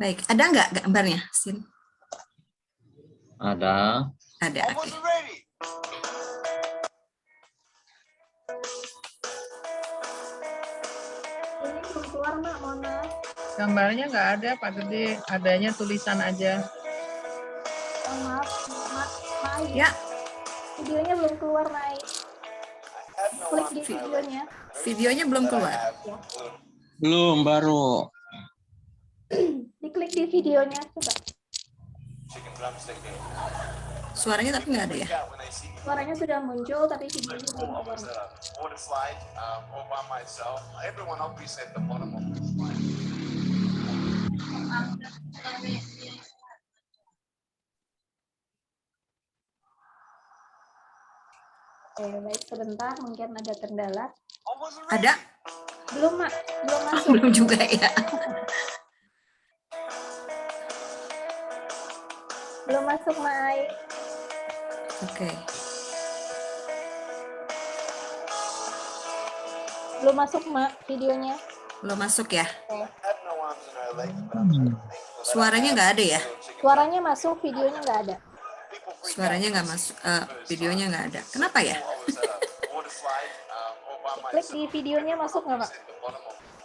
Baik, ada nggak gambarnya, Sin? Ada. Ada, oke. Ini belum keluar, Mak, mohon maaf. Gambarnya nggak ada, Pak Gede. Adanya tulisan aja. Mohon maaf, Mai. Ya, Videonya belum keluar, Mai. Klik di videonya. videonya belum keluar. Ya. Belum, baru. Diklik di videonya, coba. Suaranya tapi nggak ada ya? Suaranya sudah muncul, tapi videonya belum keluar. Oke, baik, sebentar, mungkin ada kendala. Ada? Belum, Mak. Belum masuk. Belum juga ya. Belum masuk, Mai. Oke. Belum masuk, Mak, videonya. Belum masuk ya? Oke. Suaranya nggak ada ya? Suaranya masuk, videonya nggak ada. Suaranya nggak masuk, videonya nggak ada. Kenapa ya? Klik di videonya, masuk nggak, Pak?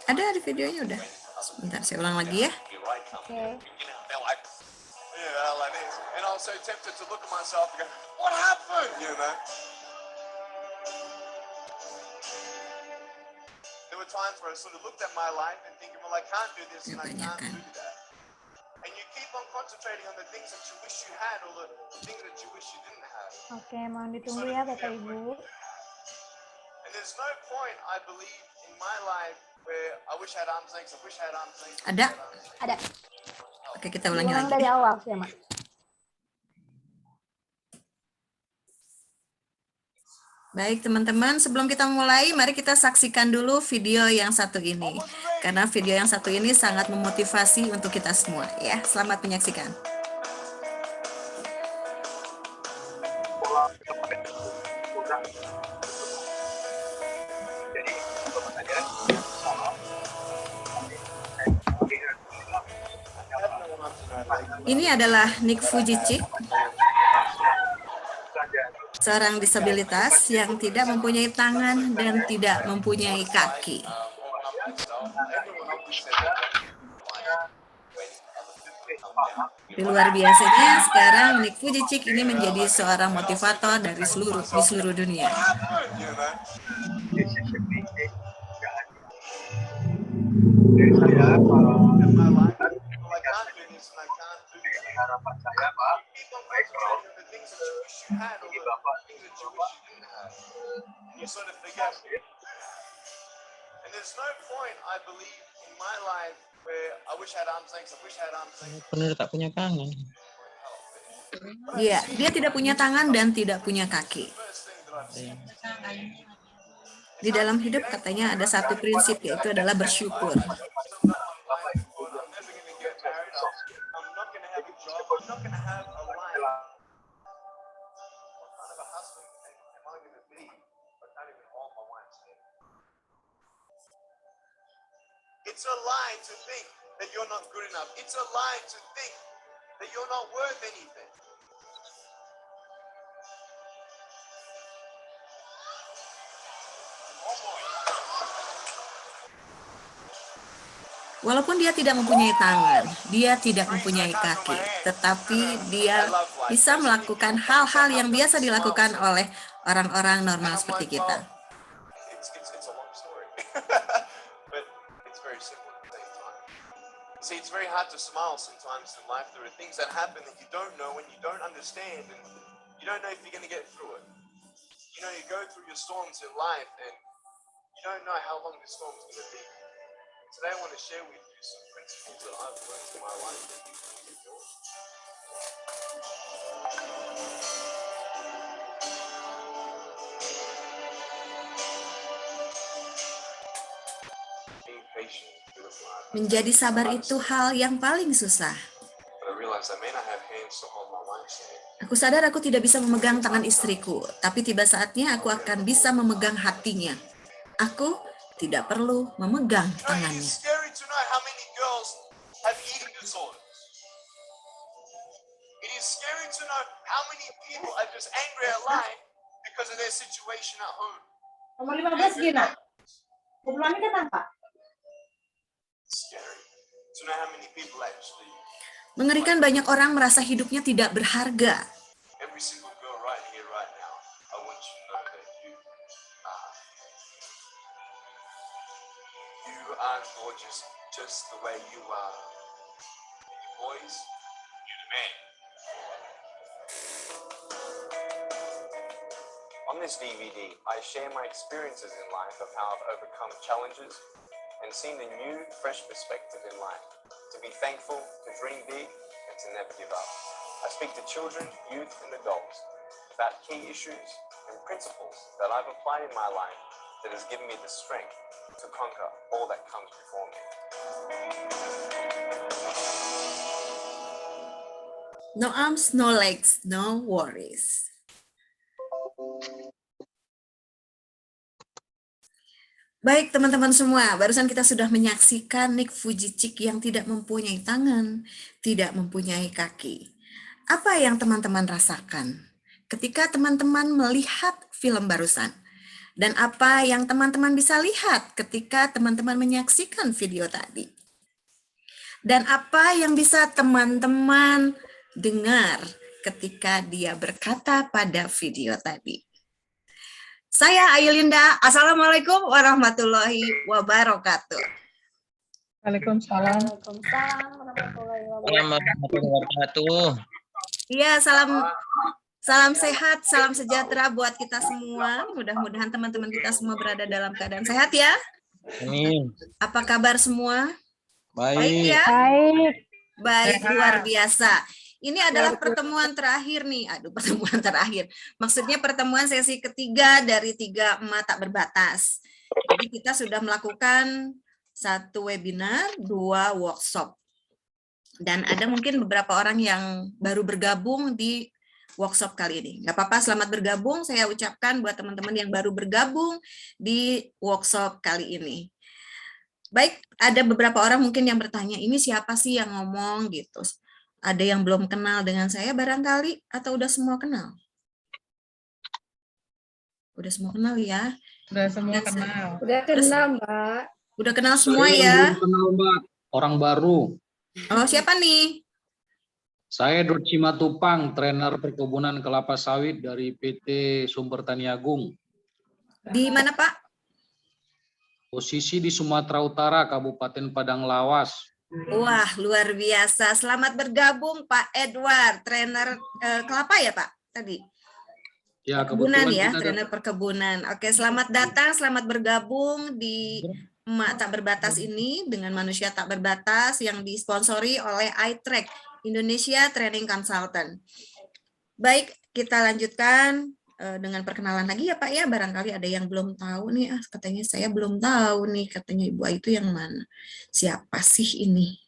Ada di videonya udah. Sebentar, saya ulang lagi ya. Oke. Times where I sort of looked at my life and thinking, well, I can't do this and I can't Kebanyakan. do that. And you keep on concentrating on the things that you wish you had or the things that you wish you didn't have. Oke, mohon ditunggu ya, Bapak Ibu. And there's no point, I believe, in my life where I wish I had arms length, I wish I had arms length. Ada? Ada. Oke, kita ulangi Ulang lagi. dari awal ya, Mak. Baik teman-teman, sebelum kita mulai, mari kita saksikan dulu video yang satu ini. Karena video yang satu ini sangat memotivasi untuk kita semua. Ya, selamat menyaksikan. Ini adalah Nick Vujicic, seorang disabilitas yang tidak mempunyai tangan dan tidak mempunyai kaki. Di luar biasanya, sekarang Nick Vujicic ini menjadi seorang motivator di seluruh dunia. Harapan saya, Pak, baik kalau ini Bapak Benar tak punya tangan. Iya, dia tidak punya tangan dan tidak punya kaki. Di dalam hidup katanya ada satu prinsip, yaitu adalah bersyukur. It's a lie to think that you're not good enough. It's a lie to think that you're not worth anything. Walaupun dia tidak mempunyai tangan, dia tidak mempunyai kaki, tetapi dia bisa melakukan hal-hal yang biasa dilakukan oleh orang-orang normal seperti kita. See, it's very hard to smile sometimes in life. There are things that happen that you don't know and you don't understand, and you don't know if you're going to get through it. You know, you go through your storms in life, and you don't know how long the storm's going to be. Today, I want to share with you some principles that I've learned in my life that you can use yours. Being patient with life. Menjadi sabar itu hal yang paling susah. But I realize I may not have hands to hold my wife's hand. Aku sadar aku tidak bisa memegang tangan istriku, tapi tiba saatnya aku akan bisa memegang hatinya. Aku tidak perlu memegang You know, tangannya. it's scary to know how many girls have eating disorders. people are just angry at life because of their situation at home. Nomor 15 Gina. Kumpulannya datang, Pak. It's scary to know how many people actually, Mengerikan, banyak orang merasa hidupnya tidak berharga. every single girl right here, right now, I want you to know that you are gorgeous just the way you are. And you boys, you're the man. On this DVD, I share my experiences in life of how I've overcome challenges and seen a new, fresh perspective in life. To be thankful, to dream big, and to never give up. I speak to children, youth, and adults about key issues and principles that I've applied in my life that has given me the strength to conquer all that comes before me. No arms, no legs, no worries. Baik teman-teman semua, barusan kita sudah menyaksikan Nick Vujicic yang tidak mempunyai tangan, tidak mempunyai kaki. Apa yang teman-teman rasakan ketika teman-teman melihat film barusan? Dan apa yang teman-teman bisa lihat ketika teman-teman menyaksikan video tadi? Dan apa yang bisa teman-teman dengar ketika dia berkata pada video tadi? Saya Ayulinda, Assalamualaikum warahmatullahi wabarakatuh. Waalaikumsalam. Waalaikumsalam warahmatullahi wabarakatuh. Warahmatullahi wabarakatuh. Iya, salam sehat, salam sejahtera buat kita semua. Mudah-mudahan teman-teman kita semua berada dalam keadaan sehat ya. Amin. Apa kabar semua? Baik. ya? Baik. Baik, Sehat. luar biasa. Ini adalah pertemuan terakhir nih. Aduh, pertemuan terakhir. Maksudnya pertemuan sesi ketiga dari 3 emak tak berbatas. Jadi kita sudah melakukan 1 webinar, 2 workshop. Dan ada mungkin beberapa orang yang baru bergabung di workshop kali ini. Nggak apa-apa, selamat bergabung. Saya ucapkan buat teman-teman yang baru bergabung di workshop kali ini. Baik, ada beberapa orang mungkin yang bertanya, ini siapa sih yang ngomong gitu. Ada yang belum kenal dengan saya barangkali, atau udah semua kenal? Udah semua kenal ya? Udah semua Dan kenal. Udah kenal, Mbak. Udah kenal semua Saya ya? belum kenal, Mbak. Orang baru. Oh, siapa nih? Saya Dut Simatupang, trainer perkebunan kelapa sawit dari PT Sumber Tani Agung. Di mana, Pak? Posisi di Sumatera Utara, Kabupaten Padang Lawas. Wah, luar biasa. Selamat bergabung, Pak Edward, trainer kelapa ya, Pak? Tadi. Ya, Perkebunan kebetulan ya, kita trainer perkebunan. Oke, selamat datang, selamat bergabung di Emak Tak Berbatas ini dengan Manusia Tak Berbatas yang disponsori oleh iTrack, Indonesia Training Consultant. Baik, kita lanjutkan dengan perkenalan lagi ya Pak ya. Barangkali ada yang belum tahu nih, katanya saya belum tahu nih, katanya Ibu Ayu itu yang mana? Siapa sih ini?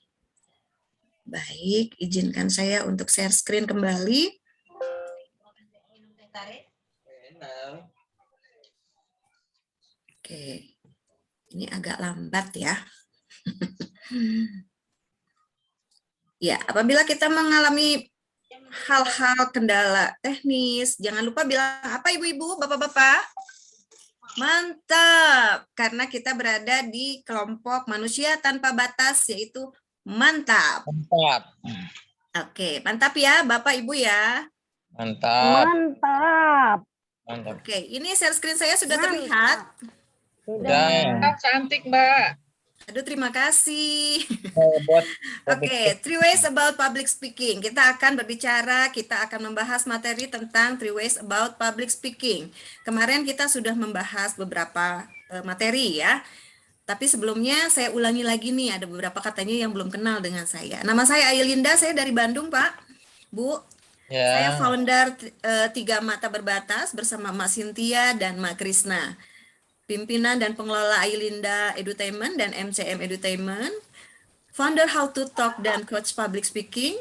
Baik, izinkan saya untuk share screen kembali. Oke, ini agak lambat ya. Ya, apabila kita mengalami hal-hal kendala teknis, jangan lupa bilang apa ibu-ibu, bapak-bapak? Mantap, karena kita berada di kelompok manusia tanpa batas, yaitu mantap. Mantap. Oke, mantap ya Bapak Ibu ya. Mantap. Mantap. Mantap. Oke, ini share screen saya sudah terlihat. Sudah. Cantik, Mbak. Aduh, terima kasih. Buat Oke, 3 ways about public speaking. Kita akan berbicara, kita akan membahas materi tentang 3 ways about public speaking. Kemarin kita sudah membahas beberapa materi ya. Tapi sebelumnya saya ulangi lagi nih, ada beberapa katanya yang belum kenal dengan saya. Nama saya Ayulinda, saya dari Bandung, Pak. Bu, saya ya. founder 3 Mata Berbatas bersama Mak Cynthia dan Mak Krisna. Pimpinan dan pengelola Ayulinda Edutainment dan MCM Edutainment, founder How to Talk dan coach public speaking,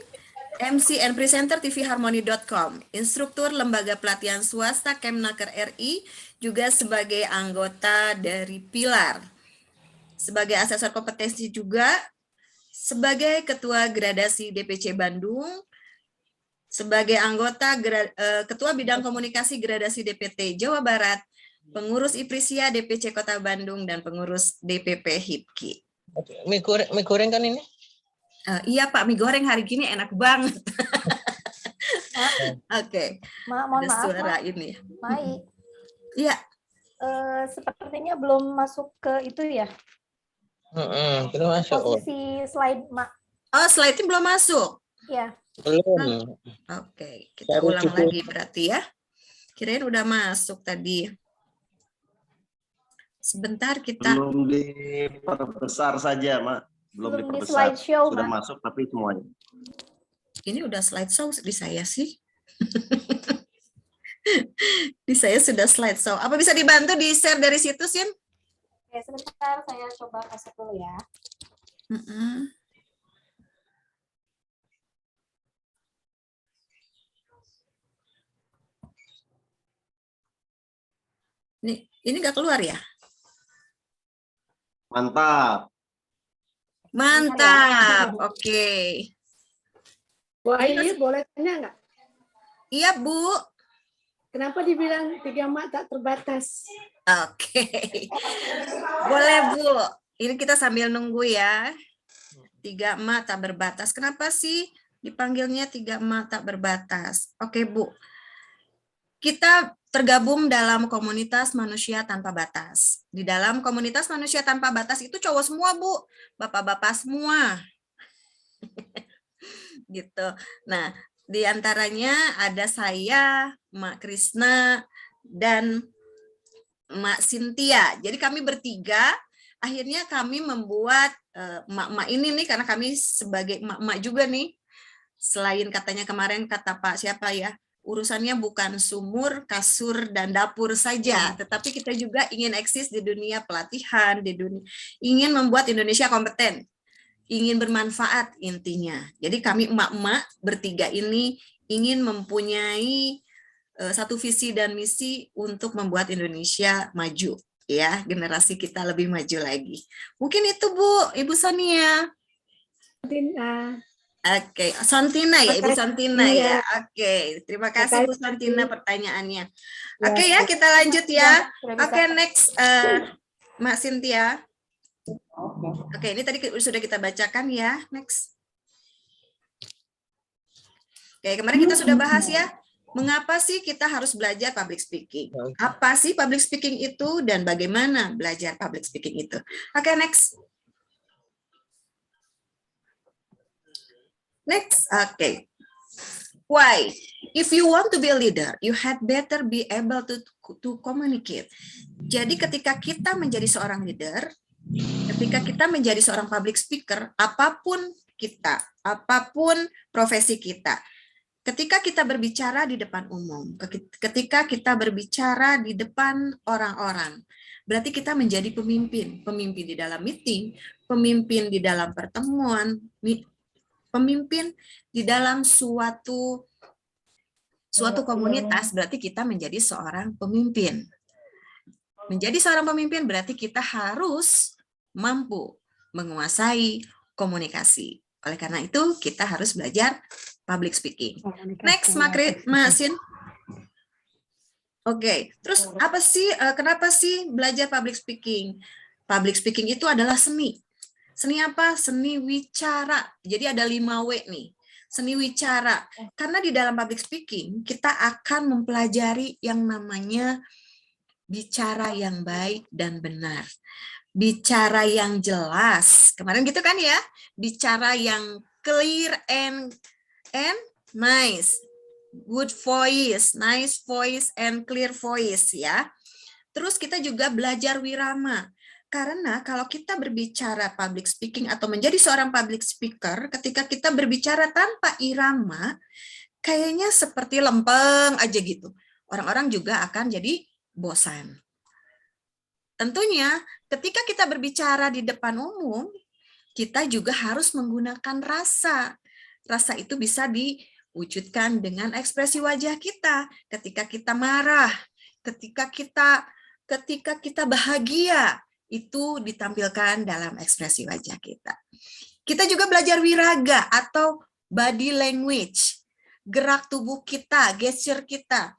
MC and presenter tvharmony.com, instruktur lembaga pelatihan swasta Kemnaker RI, juga sebagai anggota dari Pilar, sebagai asesor kompetensi juga, sebagai ketua gradasi DPC Bandung, sebagai anggota Ketua Bidang Komunikasi Gradasi DPT Jawa Barat, pengurus IPRISIA DPC Kota Bandung, dan pengurus DPP HIPKI. Mie goreng kan ini? Iya Pak, mie goreng hari gini enak banget. Oke, Mohon ada maaf, suara ini. Mai. Iya, Sepertinya belum masuk ke itu ya, Belum masuk. posisi slide, Mak. oh slide-nya belum masuk. Ya, Belum. Oke, kita Baru ulang cukup. lagi berarti ya. Kirain udah masuk tadi. Sebentar kita. Belum diperbesar saja, Mak. Belum belum di diperbesar. slideshow, Sudah Mak. masuk tapi semuanya. Ini udah slideshow di saya sih. Di saya sudah slideshow. Apa bisa dibantu di share dari situ, Sin? Oke, sebentar saya coba kasih dulu ya. Ini nggak keluar ya? Mantap. Mantap. Oke. Bu Ayu, boleh tanya nggak? Iya, Bu. Kenapa dibilang 3 mak tak terbatas? Oke. Boleh, Bu. Ini kita sambil nunggu ya. 3 emak tak berbatas. Kenapa sih dipanggilnya 3 emak tak berbatas? Oke, Bu. Kita tergabung dalam komunitas manusia tanpa batas. Di dalam komunitas manusia tanpa batas itu cowok semua, Bu. Bapak-bapak semua. Gitu. Nah, di antaranya ada saya, Mak Krisna, dan Mak Cynthia. Jadi kami bertiga, akhirnya kami membuat emak-emak ini nih, karena kami sebagai emak-emak juga nih, selain katanya kemarin kata Pak siapa ya, urusannya bukan sumur, kasur, dan dapur saja, tetapi kita juga ingin eksis di dunia pelatihan, di dunia ingin membuat Indonesia kompeten, ingin bermanfaat intinya. Jadi kami emak-emak bertiga ini ingin mempunyai satu visi dan misi untuk membuat Indonesia maju, ya, generasi kita lebih maju lagi. Mungkin itu, Bu, Ibu Sonia. Oke, Santina ya, Ibu Santina ya. Oke, terima kasih Bu Santina pertanyaannya. Oke ya, kita lanjut ya. Oke, next Mbak Cynthia. Oke, ini tadi sudah kita bacakan ya. Next. Oke, kemarin kita sudah bahas ya. Mengapa sih kita harus belajar public speaking? Apa sih public speaking itu dan bagaimana belajar public speaking itu? Oke, next. Next, okay. Why? If you want to be a leader, you had better be able to communicate. Jadi ketika kita menjadi seorang leader, ketika kita menjadi seorang public speaker, apapun kita, apapun profesi kita, ketika kita berbicara di depan umum, ketika kita berbicara di depan orang-orang, berarti kita menjadi pemimpin. Pemimpin di dalam meeting, pemimpin di dalam pertemuan, pemimpin di dalam suatu komunitas, berarti kita menjadi seorang pemimpin. Menjadi seorang pemimpin berarti kita harus mampu menguasai komunikasi. Oleh karena itu, kita harus belajar public speaking. Next, Masin. Oke, terus apa sih, kenapa sih belajar public speaking? Public speaking itu adalah seni. Seni apa? Seni wicara. Jadi ada 5W nih. Seni wicara. Karena di dalam public speaking, kita akan mempelajari yang namanya bicara yang baik dan benar. Bicara yang jelas. Kemarin gitu kan ya? Bicara yang clear and nice. Good voice, nice voice, and clear voice ya. Terus kita juga belajar wirama. Karena kalau kita berbicara public speaking atau menjadi seorang public speaker, ketika kita berbicara tanpa irama, kayaknya seperti lempeng aja gitu. Orang-orang juga akan jadi bosan. Tentunya ketika kita berbicara di depan umum, kita juga harus menggunakan rasa. Rasa itu bisa diwujudkan dengan ekspresi wajah kita. Ketika kita marah, ketika kita bahagia, itu ditampilkan dalam ekspresi wajah kita. Kita juga belajar wiraga atau body language. gerak tubuh kita, gesture kita.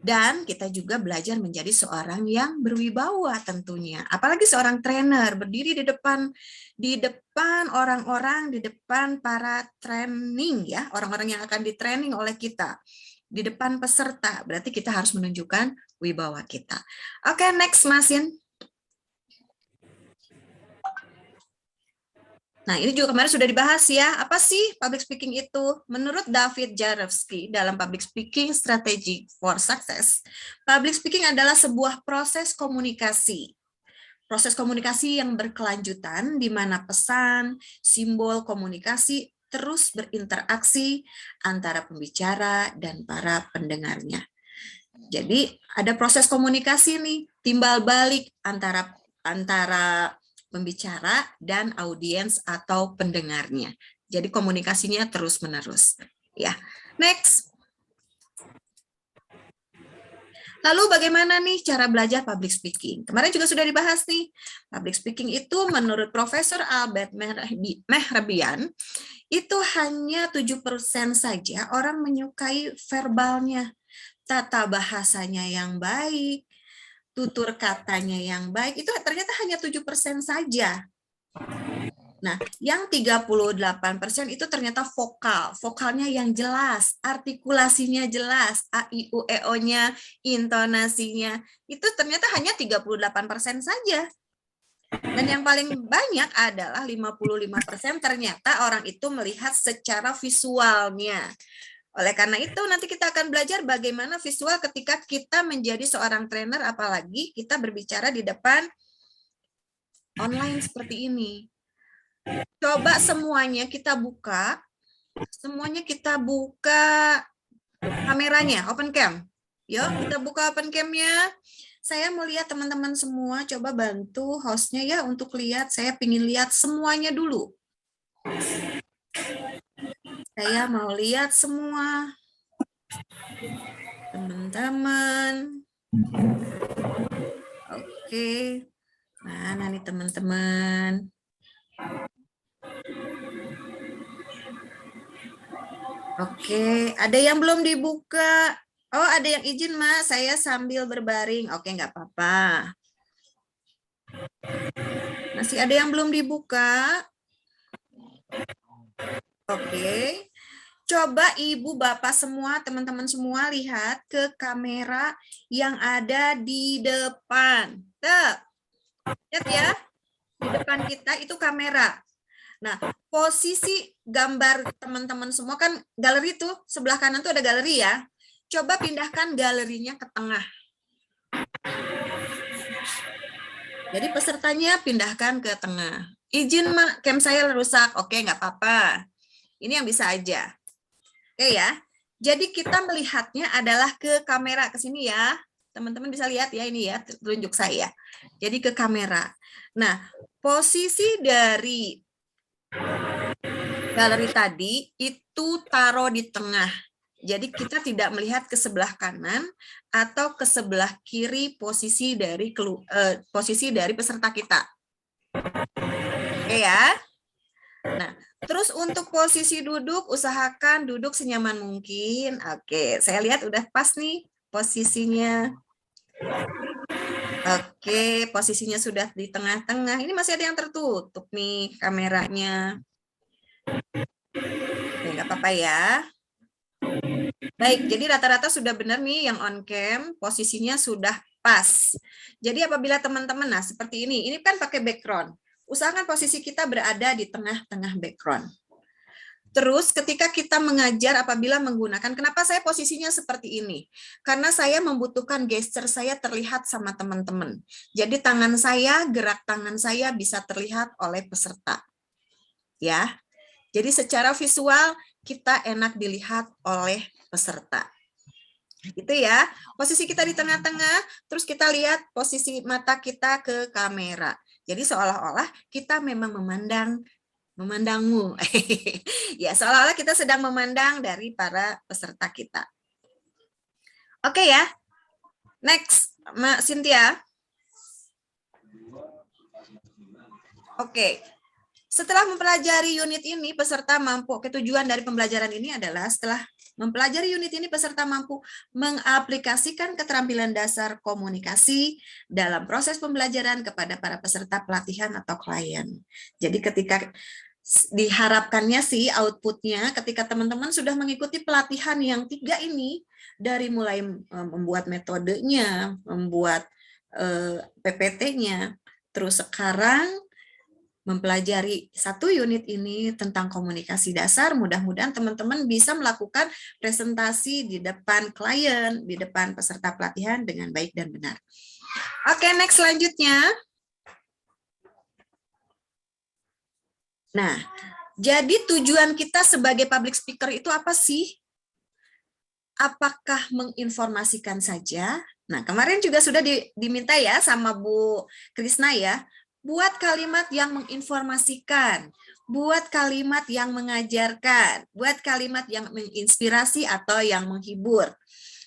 Dan kita juga belajar menjadi seorang yang berwibawa tentunya. Apalagi seorang trainer berdiri di depan orang-orang, di depan para training ya, orang-orang yang akan di-training oleh kita. Di depan peserta, berarti kita harus menunjukkan wibawa kita. Oke, next Masin. Nah, ini juga kemarin sudah dibahas ya. Apa sih public speaking itu? Menurut David Jarevsky dalam Public Speaking Strategy for Success, public speaking adalah sebuah proses komunikasi. Proses komunikasi yang berkelanjutan di mana pesan, simbol komunikasi terus berinteraksi antara pembicara dan para pendengarnya. Jadi ada proses komunikasi nih, timbal balik antara pembicara dan audiens atau pendengarnya. Jadi komunikasinya terus-menerus. Ya, next. Lalu bagaimana nih cara belajar public speaking? Kemarin juga sudah dibahas nih. Public speaking itu menurut Profesor Albert Mehrabian, itu hanya 7% saja orang menyukai verbalnya. Tata bahasanya yang baik, tutur katanya yang baik, itu ternyata hanya 7% saja. Nah, yang 38% itu ternyata vokalnya yang jelas, artikulasinya jelas, a, i, u, e, o-nya, intonasinya, itu ternyata hanya 38% saja. Dan yang paling banyak adalah 55% ternyata orang itu melihat secara visualnya. Oleh karena itu, nanti kita akan belajar bagaimana visual ketika kita menjadi seorang trainer, apalagi kita berbicara di depan online seperti ini. Coba semuanya kita buka kameranya, open cam. Yuk, kita buka open cam-nya. Saya mau lihat teman-teman semua, coba bantu hostnya ya untuk lihat, saya ingin lihat semuanya dulu. Saya mau lihat semua teman-teman. Oke, mana nih teman-teman? Oke, ada yang belum dibuka. Oh, ada yang izin, Mas. Saya sambil berbaring. Oke, nggak apa-apa. Masih ada yang belum dibuka. Oke, coba Ibu, Bapak semua, teman-teman semua lihat ke kamera yang ada di depan. Tuh, lihat ya, di depan kita itu kamera. Nah, posisi gambar teman-teman semua kan galeri tuh, sebelah kanan tuh ada galeri ya. Coba pindahkan galerinya ke tengah. Jadi pesertanya pindahkan ke tengah. Izin, Mak, cam saya rusak. Oke, nggak apa-apa. Ini yang bisa aja. Oke ya. Jadi kita melihatnya adalah ke kamera, ke sini ya. Teman-teman bisa lihat ya, ini ya, tunjuk saya. Jadi ke kamera. Nah, posisi dari galeri tadi itu taruh di tengah. Jadi kita tidak melihat ke sebelah kanan atau ke sebelah kiri posisi dari peserta kita. Oke ya. Nah, terus untuk posisi duduk, usahakan duduk senyaman mungkin. Oke, saya lihat udah pas nih posisinya. Oke, posisinya sudah di tengah-tengah. Ini masih ada yang tertutup nih kameranya. Oke, nggak apa-apa ya. Baik, jadi rata-rata sudah benar nih yang on cam, posisinya sudah pas. Jadi apabila teman-teman, nah seperti ini kan pakai background. Usahakan posisi kita berada di tengah-tengah background. Terus ketika kita mengajar apabila menggunakan, kenapa saya posisinya seperti ini? Karena saya membutuhkan gesture saya terlihat sama teman-teman. Jadi tangan saya, gerak tangan saya bisa terlihat oleh peserta. Ya. Jadi secara visual kita enak dilihat oleh peserta. Gitu ya. Posisi kita di tengah-tengah, terus kita lihat posisi mata kita ke kamera. Jadi seolah-olah kita memang memandangmu. Ya, seolah-olah kita sedang memandang dari para peserta kita. Oke ya. Next, Mbak Cynthia. Oke. Setelah mempelajari unit ini, peserta mampu, ketujuan dari pembelajaran ini adalah setelah Mempelajari unit ini peserta mampu mengaplikasikan keterampilan dasar komunikasi dalam proses pembelajaran kepada para peserta pelatihan atau klien. Jadi ketika diharapkannya sih outputnya ketika teman-teman sudah mengikuti pelatihan yang 3 ini, dari mulai membuat metodenya, membuat PPT-nya, terus sekarang mempelajari 1 unit ini tentang komunikasi dasar, mudah-mudahan teman-teman bisa melakukan presentasi di depan klien, di depan peserta pelatihan dengan baik dan benar. Oke, next selanjutnya. Nah, jadi tujuan kita sebagai public speaker itu apa sih? Apakah menginformasikan saja? Nah, kemarin juga sudah diminta ya sama Bu Krisna ya, buat kalimat yang menginformasikan, buat kalimat yang mengajarkan, buat kalimat yang menginspirasi atau yang menghibur.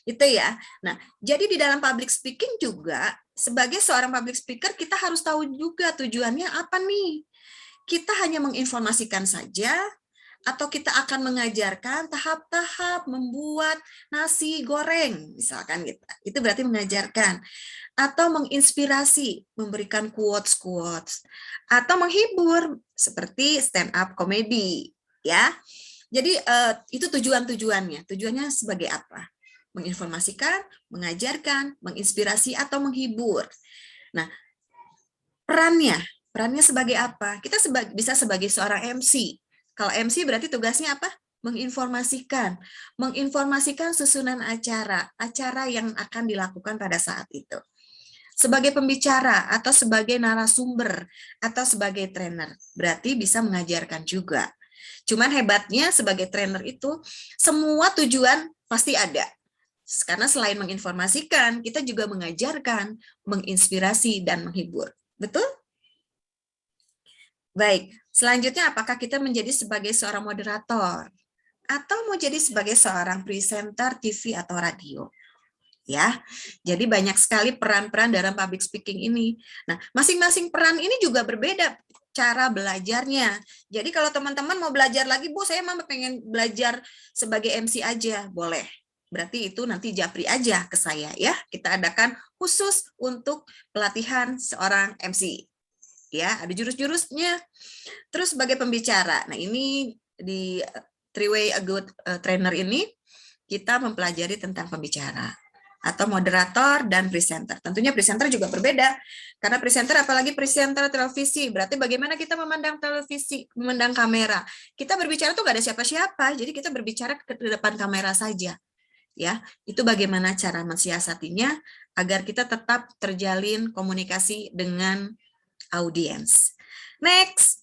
Itu ya. Nah, jadi di dalam public speaking juga, sebagai seorang public speaker, kita harus tahu juga tujuannya apa nih. Kita hanya menginformasikan saja, atau kita akan mengajarkan tahap-tahap membuat nasi goreng, misalkan gitu. Itu berarti mengajarkan. Atau menginspirasi, memberikan quotes-quotes, atau menghibur seperti stand up comedy, ya. Jadi itu tujuannya. Tujuannya sebagai apa? Menginformasikan, mengajarkan, menginspirasi atau menghibur. Nah, perannya sebagai apa? Kita bisa sebagai seorang MC. Kalau MC berarti tugasnya apa? Menginformasikan susunan acara yang akan dilakukan pada saat itu. Sebagai pembicara atau sebagai narasumber atau sebagai trainer, berarti bisa mengajarkan juga. Cuman hebatnya sebagai trainer itu semua tujuan pasti ada. Karena selain menginformasikan, kita juga mengajarkan, menginspirasi dan menghibur. Betul? Baik, selanjutnya apakah kita menjadi sebagai seorang moderator atau mau jadi sebagai seorang presenter TV atau radio? Ya, jadi banyak sekali peran-peran dalam public speaking ini. Nah, masing-masing peran ini juga berbeda cara belajarnya. Jadi kalau teman-teman mau belajar lagi, Bu, saya mau pengen belajar sebagai MC aja, boleh. Berarti itu nanti japri aja ke saya ya. Kita adakan khusus untuk pelatihan seorang MC. Ya, ada jurus-jurusnya. Terus sebagai pembicara. Nah, ini di Three Way a Good Trainer ini kita mempelajari tentang pembicara atau moderator dan presenter. Tentunya presenter juga berbeda. Karena presenter apalagi presenter televisi, berarti bagaimana kita memandang televisi, memandang kamera. Kita berbicara tuh gak ada siapa-siapa, jadi kita berbicara ke depan kamera saja. Ya, itu bagaimana cara mensiasatinya agar kita tetap terjalin komunikasi dengan audiens. Next.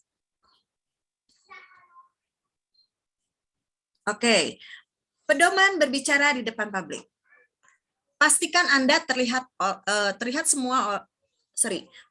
Oke. Pedoman berbicara di depan publik. Pastikan Anda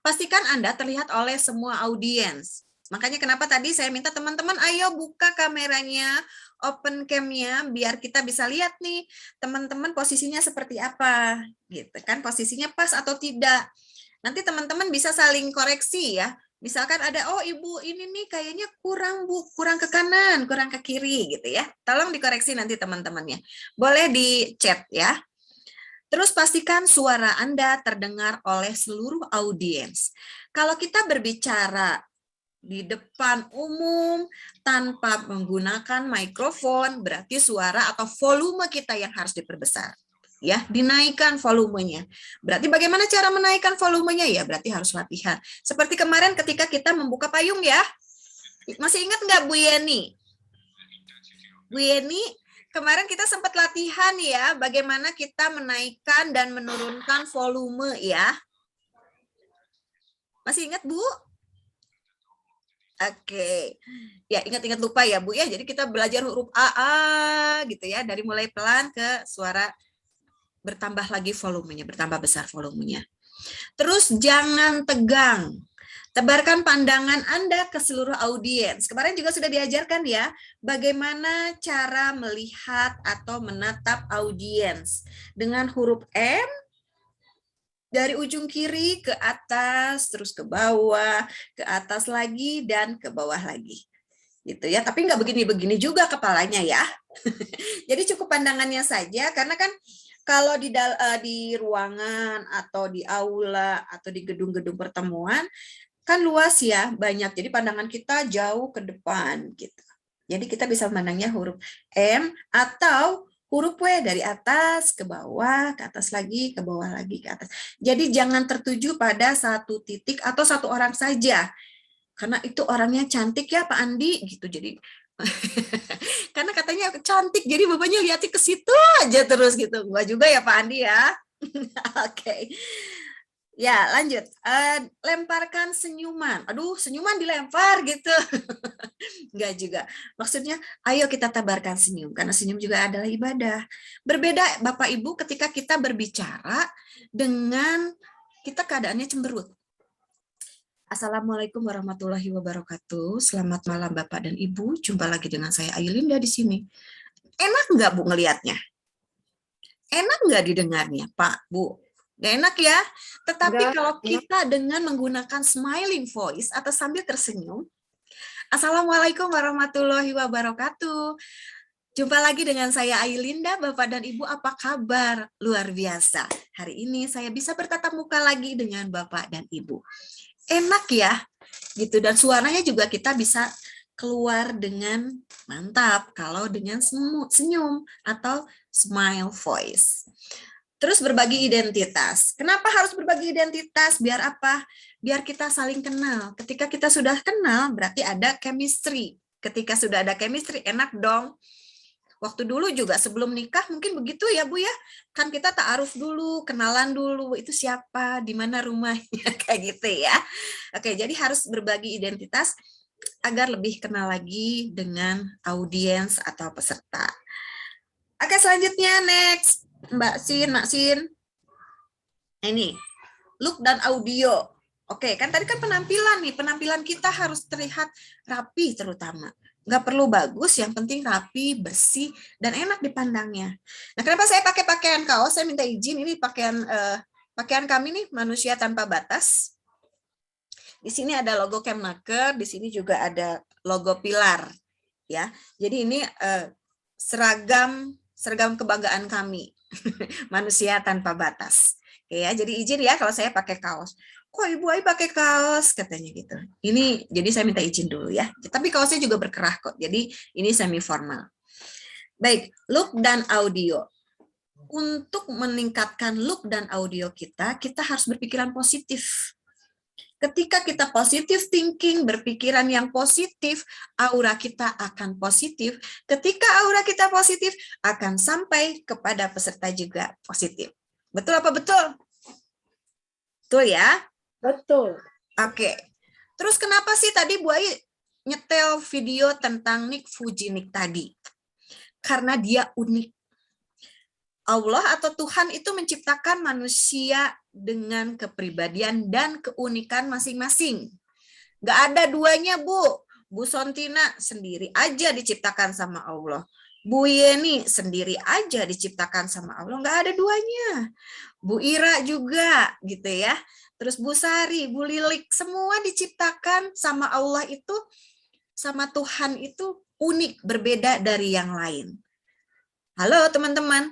pastikan Anda terlihat oleh semua audiens. Makanya kenapa tadi saya minta teman-teman ayo buka kameranya, open cam-nya biar kita bisa lihat nih teman-teman posisinya seperti apa gitu kan, posisinya pas atau tidak. Nanti teman-teman bisa saling koreksi ya. Misalkan ada, oh Ibu ini nih kayaknya kurang Bu, kurang ke kanan, kurang ke kiri gitu ya. Tolong dikoreksi nanti teman-temannya. Boleh di chat ya. Terus pastikan suara Anda terdengar oleh seluruh audiens. Kalau kita berbicara di depan umum tanpa menggunakan mikrofon, berarti suara atau volume kita yang harus diperbesar. Ya, dinaikkan volumenya. Berarti bagaimana cara menaikkan volumenya? Ya, berarti harus latihan. Seperti kemarin ketika kita membuka payung ya. Masih ingat nggak Bu Yeni? Bu Yeni, kemarin kita sempat latihan ya, bagaimana kita menaikkan dan menurunkan volume ya. Masih ingat Bu? Oke. Ya, ingat-ingat lupa ya Bu ya. Jadi kita belajar huruf A gitu ya, dari mulai pelan ke suara bertambah lagi volumenya, bertambah besar volumenya. Terus jangan tegang. Tebarkan pandangan Anda ke seluruh audiens. Kemarin juga sudah diajarkan ya, bagaimana cara melihat atau menatap audiens. Dengan huruf M, dari ujung kiri ke atas, terus ke bawah, ke atas lagi, dan ke bawah lagi. gitu ya. Tapi nggak begini-begini juga kepalanya ya. Jadi cukup pandangannya saja, karena kan kalau di ruangan atau di aula atau di gedung-gedung pertemuan kan luas ya, banyak. Jadi pandangan kita jauh ke depan gitu. Jadi kita bisa memandangnya huruf M atau huruf W dari atas ke bawah, ke atas lagi, ke bawah lagi, ke atas. Jadi jangan tertuju pada satu titik atau satu orang saja. Karena itu orangnya cantik ya Pak Andi gitu. Jadi karena katanya cantik, jadi bapaknya lihatnya ke situ aja terus gitu. Gua juga ya Pak Andi ya. Oke. Ya, lanjut. Lemparkan senyuman. Aduh, senyuman dilempar gitu. Enggak juga. Maksudnya, ayo kita tebarkan senyum. Karena senyum juga adalah ibadah. Berbeda Bapak Ibu ketika kita berbicara dengan kita keadaannya cemberut. Assalamualaikum warahmatullahi wabarakatuh. Selamat malam Bapak dan Ibu. Jumpa lagi dengan saya Ayulinda di sini. Enak nggak Bu ngelihatnya? Enak nggak didengarnya Pak, Bu? Nggak enak ya? Tetapi Nggak kalau enak. kita dengan menggunakan smiling voice atau sambil tersenyum, Assalamualaikum warahmatullahi wabarakatuh. Jumpa lagi dengan saya Ayulinda, Bapak dan Ibu, apa kabar? Luar biasa. Hari ini saya bisa bertatap muka lagi dengan Bapak dan Ibu. Enak ya, gitu. Dan suaranya juga kita bisa keluar dengan mantap kalau dengan senyum atau smile voice. Terus berbagi identitas. Kenapa harus berbagi identitas? Biar apa? Biar kita saling kenal. Ketika kita sudah kenal, berarti ada chemistry. Ketika sudah ada chemistry, enak dong. Waktu dulu juga sebelum nikah mungkin begitu ya Bu ya. Kan kita ta'aruf dulu, kenalan dulu. Itu siapa, di mana rumahnya, kayak gitu ya. Oke, jadi harus berbagi identitas agar lebih kenal lagi dengan audiens atau peserta. Oke, selanjutnya next. Mbak Sin. Ini, look dan audio. Oke, kan tadi kan penampilan nih. Penampilan kita harus terlihat rapi terutama. Nggak perlu bagus, yang penting rapi, bersih, dan enak dipandangnya. Nah, kenapa saya pakai pakaian kaos? Saya minta izin, ini pakaian kami nih, Manusia Tanpa Batas. Di sini ada logo Kemnaker, di sini juga ada logo Pilar. Ya, jadi ini seragam kebanggaan kami. Manusia Tanpa Batas. Oke ya, jadi izin ya kalau saya pakai kaos. Kok Ibu Ai pakai kaos katanya gitu. Ini jadi saya minta izin dulu ya. Tapi kaosnya juga berkerah kok. Jadi ini semi formal. Baik, look dan audio. Untuk meningkatkan look dan audio kita harus berpikiran positif. Ketika kita positive thinking, berpikiran yang positif, aura kita akan positif. Ketika aura kita positif, akan sampai kepada peserta juga positif. Betul apa betul? Betul ya? Betul. Oke. Terus kenapa sih tadi Bu Ai nyetel video tentang Nick Vujicic tadi? Karena dia unik. Allah atau Tuhan itu menciptakan manusia dengan kepribadian dan keunikan masing-masing. Nggak ada duanya, Bu. Bu Sontina sendiri aja diciptakan sama Allah. Bu Yeni sendiri aja diciptakan sama Allah. Nggak ada duanya. Bu Ira juga, gitu ya. Terus Bu Sari, Bu Lilik, semua diciptakan sama Allah itu, sama Tuhan itu unik, berbeda dari yang lain. Halo teman-teman.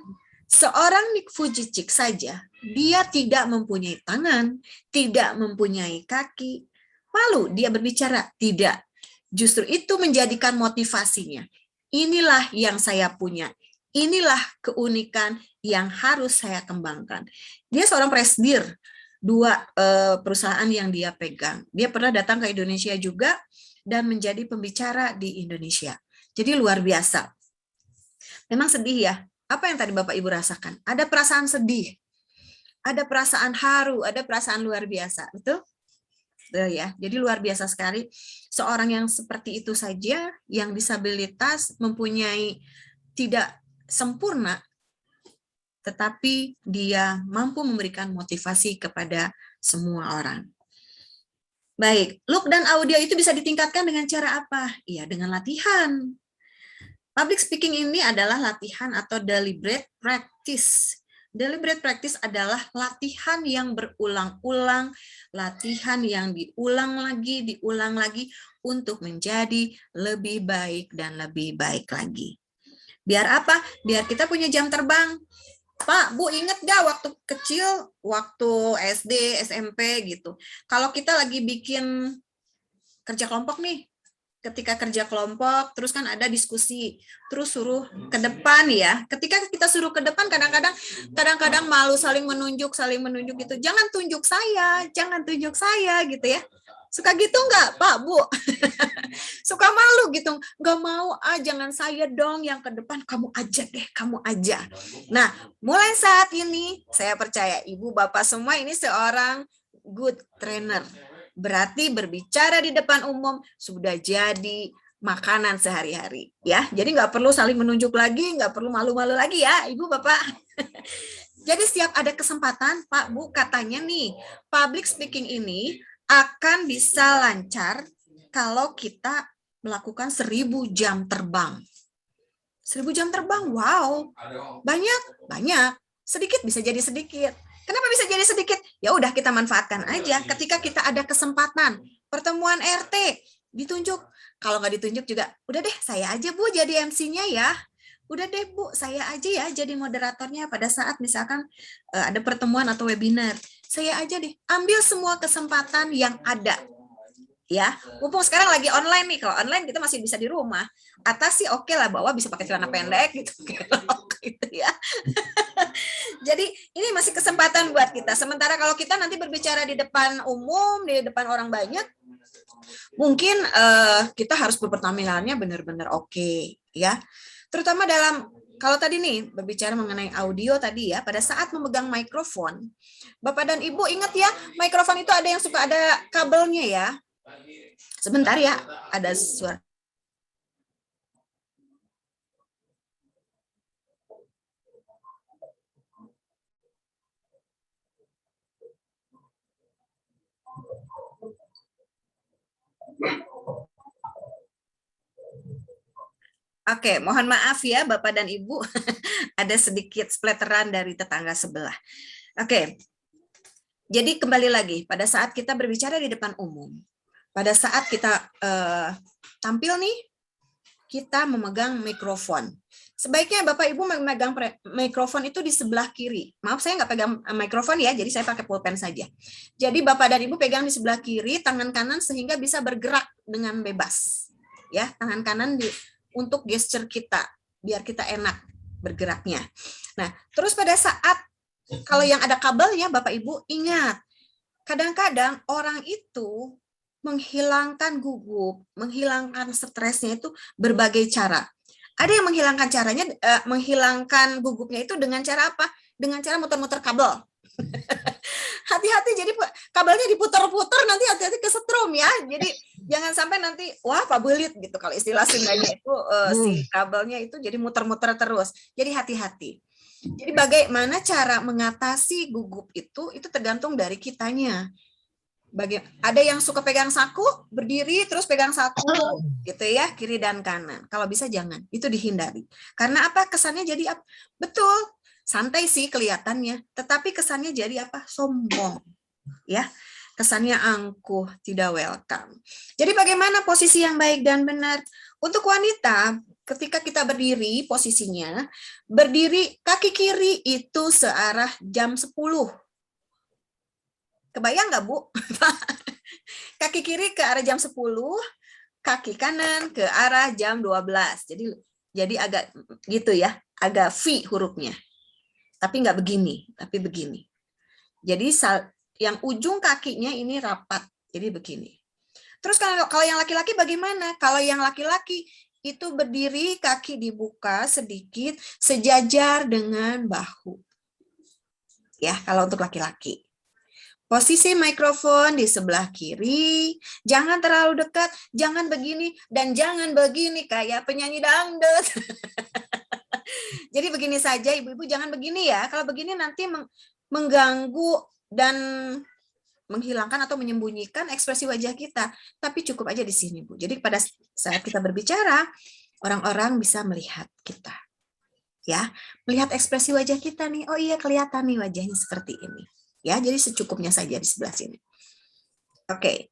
Seorang Nick Vujicic saja, dia tidak mempunyai tangan, tidak mempunyai kaki. Lalu dia berbicara, tidak. Justru itu menjadikan motivasinya. Inilah yang saya punya. Inilah keunikan yang harus saya kembangkan. Dia seorang presidir, 2 perusahaan yang dia pegang. Dia pernah datang ke Indonesia juga dan menjadi pembicara di Indonesia. Jadi luar biasa. Memang sedih ya. Apa yang tadi Bapak Ibu rasakan? Ada perasaan sedih, ada perasaan haru, ada perasaan luar biasa, betul? Ya, jadi luar biasa sekali. Seorang yang seperti itu saja, yang disabilitas, mempunyai tidak sempurna, tetapi dia mampu memberikan motivasi kepada semua orang. Baik, look dan audio itu bisa ditingkatkan dengan cara apa? Iya, dengan latihan. Public speaking ini adalah latihan atau deliberate practice. Deliberate practice adalah latihan yang berulang-ulang, latihan yang diulang lagi untuk menjadi lebih baik dan lebih baik lagi. Biar apa? Biar kita punya jam terbang. Pak, Bu, inget gak waktu kecil, waktu SD, SMP gitu. Kalau kita lagi bikin kerja kelompok nih, ketika kerja kelompok, terus kan ada diskusi, terus suruh ke depan ya. Ketika kita suruh ke depan, kadang-kadang malu saling menunjuk gitu. Jangan tunjuk saya gitu ya. Suka gitu nggak, Pak, Bu? Suka malu gitu. Nggak mau, jangan saya dong yang ke depan, kamu aja deh, kamu aja. Nah, mulai saat ini, saya percaya Ibu, Bapak semua ini seorang good trainer. Berarti berbicara di depan umum sudah jadi makanan sehari-hari ya. Jadi nggak perlu saling menunjuk lagi, nggak perlu malu-malu lagi ya Ibu Bapak. Jadi setiap ada kesempatan Pak Bu, katanya nih public speaking ini akan bisa lancar kalau kita melakukan 1000 jam terbang. 1000 jam terbang, wow, banyak, sedikit bisa jadi sedikit. Kenapa bisa jadi sedikit? Ya udah kita manfaatkan aja. Ketika kita ada kesempatan pertemuan RT ditunjuk, kalau nggak ditunjuk juga, udah deh saya aja Bu jadi MC-nya ya. Udah deh Bu saya aja ya jadi moderatornya pada saat misalkan ada pertemuan atau webinar. Saya aja deh. Ambil semua kesempatan yang ada. Ya, mumpung sekarang lagi online nih. Kalau online kita masih bisa di rumah. Atas sih oke lah, bawah bisa pakai celana pendek gitu, gitu ya. Jadi ini masih kesempatan buat kita. Sementara kalau kita nanti berbicara di depan umum, di depan orang banyak, mungkin kita harus berpenampilannya benar-benar oke, ya. Terutama dalam kalau tadi nih berbicara mengenai audio tadi ya, pada saat memegang mikrofon, Bapak dan Ibu ingat ya, mikrofon itu ada yang suka ada kabelnya ya. Sebentar ya, ada suara. Oke, mohon maaf ya Bapak dan Ibu, ada sedikit splatteran dari tetangga sebelah. Oke, jadi kembali lagi, pada saat kita berbicara di depan umum, pada saat kita tampil nih, kita memegang mikrofon. Sebaiknya Bapak Ibu memegang mikrofon itu di sebelah kiri. Maaf saya nggak pegang mikrofon ya, jadi saya pakai pulpen saja. Jadi Bapak dan Ibu pegang di sebelah kiri, tangan kanan sehingga bisa bergerak dengan bebas. Ya, tangan kanan untuk gesture kita, biar kita enak bergeraknya. Nah, terus pada saat kalau yang ada kabelnya Bapak Ibu ingat, kadang-kadang orang itu menghilangkan gugup, menghilangkan stresnya itu berbagai cara. Ada yang menghilangkan gugupnya itu dengan cara apa? Dengan cara muter-muter kabel. Hati-hati, jadi kabelnya diputar-putar, nanti hati-hati kesetrum ya. Jadi jangan sampai nanti, wah pabelit gitu kalau istilah Sundanya itu si kabelnya itu jadi muter-muter terus. Jadi hati-hati. Jadi bagaimana cara mengatasi gugup itu tergantung dari kitanya. Ada yang suka pegang saku, berdiri terus pegang saku gitu ya, kiri dan kanan. Kalau bisa jangan, itu dihindari. Karena apa? Kesannya jadi apa? Betul, santai sih kelihatannya, tetapi kesannya jadi apa? Sombong. Ya. Kesannya angkuh, tidak welcome. Jadi bagaimana posisi yang baik dan benar? Untuk wanita, ketika kita berdiri, posisinya berdiri kaki kiri itu searah jam 10. Kebayang nggak Bu? Kaki kiri ke arah jam 10, kaki kanan ke arah jam 12. Jadi agak gitu ya, agak V hurufnya. Tapi nggak begini, tapi begini. Jadi yang ujung kakinya ini rapat, jadi begini. Terus kalau yang laki-laki bagaimana? Kalau yang laki-laki itu berdiri, kaki dibuka sedikit, sejajar dengan bahu. Ya, kalau untuk laki-laki. Posisi mikrofon di sebelah kiri, jangan terlalu dekat, jangan begini, dan jangan begini kayak penyanyi dangdut. Jadi begini saja, ibu-ibu jangan begini ya. Kalau begini nanti mengganggu dan menghilangkan atau menyembunyikan ekspresi wajah kita. Tapi cukup aja di sini, Bu. Jadi pada saat kita berbicara, orang-orang bisa melihat kita. Ya, melihat ekspresi wajah kita nih. Oh iya, kelihatan nih wajahnya seperti ini. Ya, jadi secukupnya saja di sebelah sini. Oke.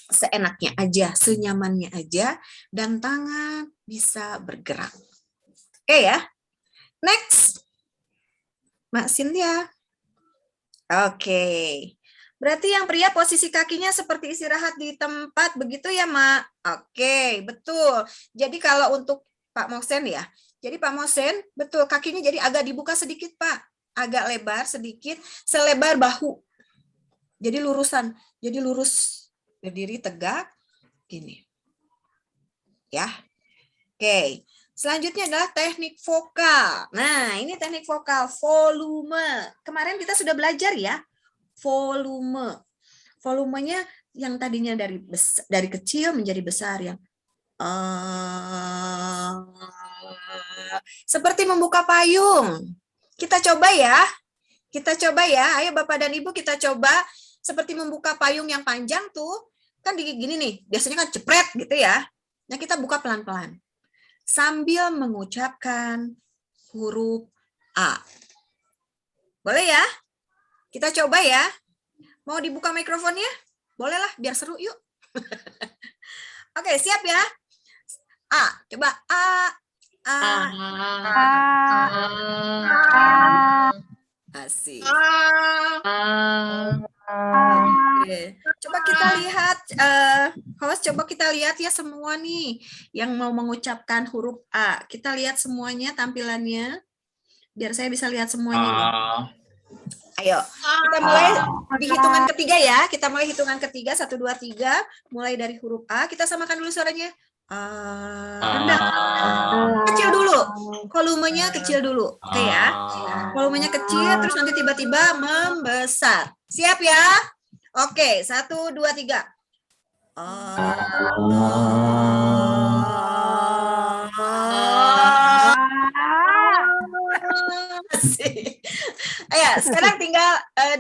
Seenaknya aja, senyamannya aja, dan tangan bisa bergerak. Oke ya. Next. Mbak Cynthia. Oke. Berarti yang pria posisi kakinya seperti istirahat di tempat, begitu ya, Mak? Oke, betul. Jadi kalau untuk Pak Mohsen ya, jadi Pak Mohsen, betul, kakinya jadi agak dibuka sedikit, Pak. Agak lebar sedikit, selebar bahu. Jadi lurusan, jadi lurus, berdiri tegak, gini. Ya, oke. Selanjutnya adalah teknik vokal. Nah, ini teknik vokal, volume. Kemarin kita sudah belajar ya, volume. Volumenya yang tadinya dari kecil menjadi besar, yang seperti membuka payung. Kita coba ya. Kita coba ya. Ayo Bapak dan Ibu kita coba seperti membuka payung yang panjang tuh. Kan gini nih. Biasanya kan jepret gitu ya. Nah, kita buka pelan-pelan. Sambil mengucapkan huruf A. Boleh ya? Kita coba ya. Mau dibuka mikrofonnya? Bolehlah, biar seru yuk. Oke, siap ya? A, coba A. Asik. Oke. Coba kita lihat, host, coba kita lihat ya semua nih yang mau mengucapkan huruf A. Kita lihat semuanya tampilannya, biar saya bisa lihat semuanya nih. Ayo, kita mulai di hitungan ketiga ya. Kita mulai hitungan ketiga, 1, 2, 3. Mulai dari huruf A, kita samakan dulu suaranya. Rendah. Kecil dulu. Volumenya kecil dulu. Oke ya. Volumenya kecil, terus nanti tiba-tiba membesar. Siap ya? Oke, 1, 2, 3. Ayo, sekarang tinggal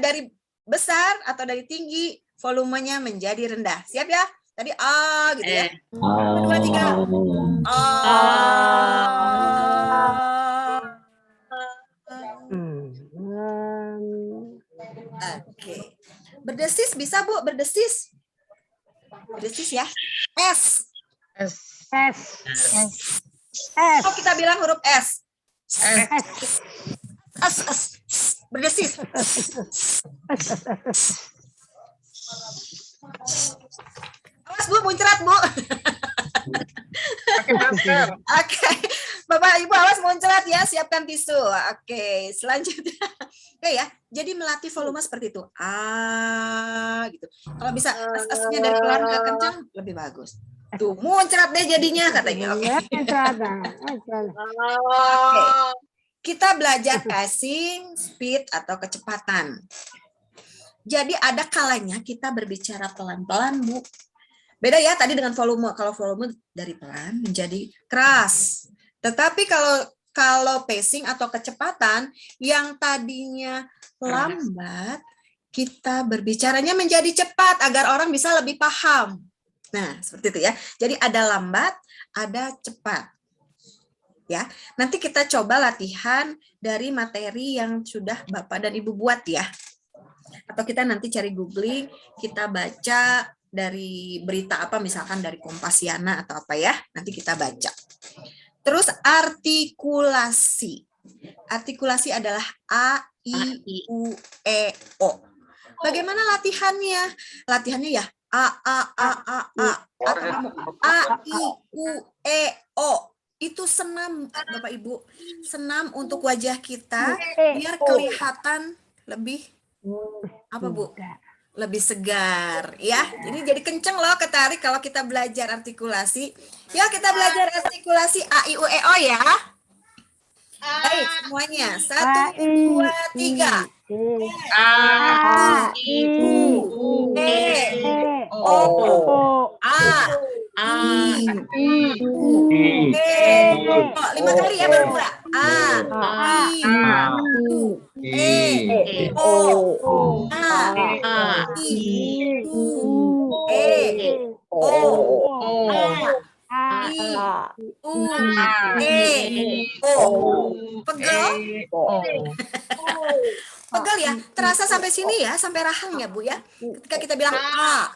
dari besar atau dari tinggi, volumenya menjadi rendah. Siap ya? Tadi A gitu ya. 1, 2, 3. Oke. Berdesis bisa, Bu? Berdesis. Berdesis ya. S. Oh, kita bilang huruf S. S. Berdesis. Awas Bu, muncrat Bu. Oke, Bapak Ibu awas muncrat ya, siapkan tisu. Oke, selanjutnya. Oke ya, jadi melatih volume seperti itu. Gitu. Kalau bisa S-nya dari pelan ke kencang lebih bagus. Tuh, muncrat deh jadinya katanya. Oke. Oke. Kita belajar passing, speed atau kecepatan. Jadi ada kalanya kita berbicara pelan-pelan, Bu. Beda ya tadi dengan volume. Kalau volume dari pelan menjadi keras. Tetapi kalau pacing atau kecepatan yang tadinya lambat, kita berbicaranya menjadi cepat agar orang bisa lebih paham. Nah, seperti itu ya. Jadi ada lambat, ada cepat. Ya, nanti kita coba latihan dari materi yang sudah Bapak dan Ibu buat ya. Atau kita nanti cari googling, kita baca dari berita apa, misalkan dari Kompasiana atau apa ya, nanti kita baca. Terus artikulasi. Artikulasi adalah A, I, U, E, O. Bagaimana latihannya? Latihannya ya A, atau A, I, U, E, O. Itu senam, Bapak Ibu. Senam untuk wajah kita, biar kelihatan lebih, apa Bu? Lebih segar, ya. Jadi kenceng loh, ketarik kalau kita belajar artikulasi. Yuk kita belajar artikulasi A, I, U, E, O ya. Baik, semuanya. 1, 2, 3. A, I, U, E, O, A, I, U, E, O. 5 kali ya baru pula. A, I, U, E, O, A, I, U, E, O, A, I, U, E, O. Pegel? Oh. Pegel ya? Terasa sampai sini ya? Sampai rahang ya, Bu ya? Ketika kita bilang A.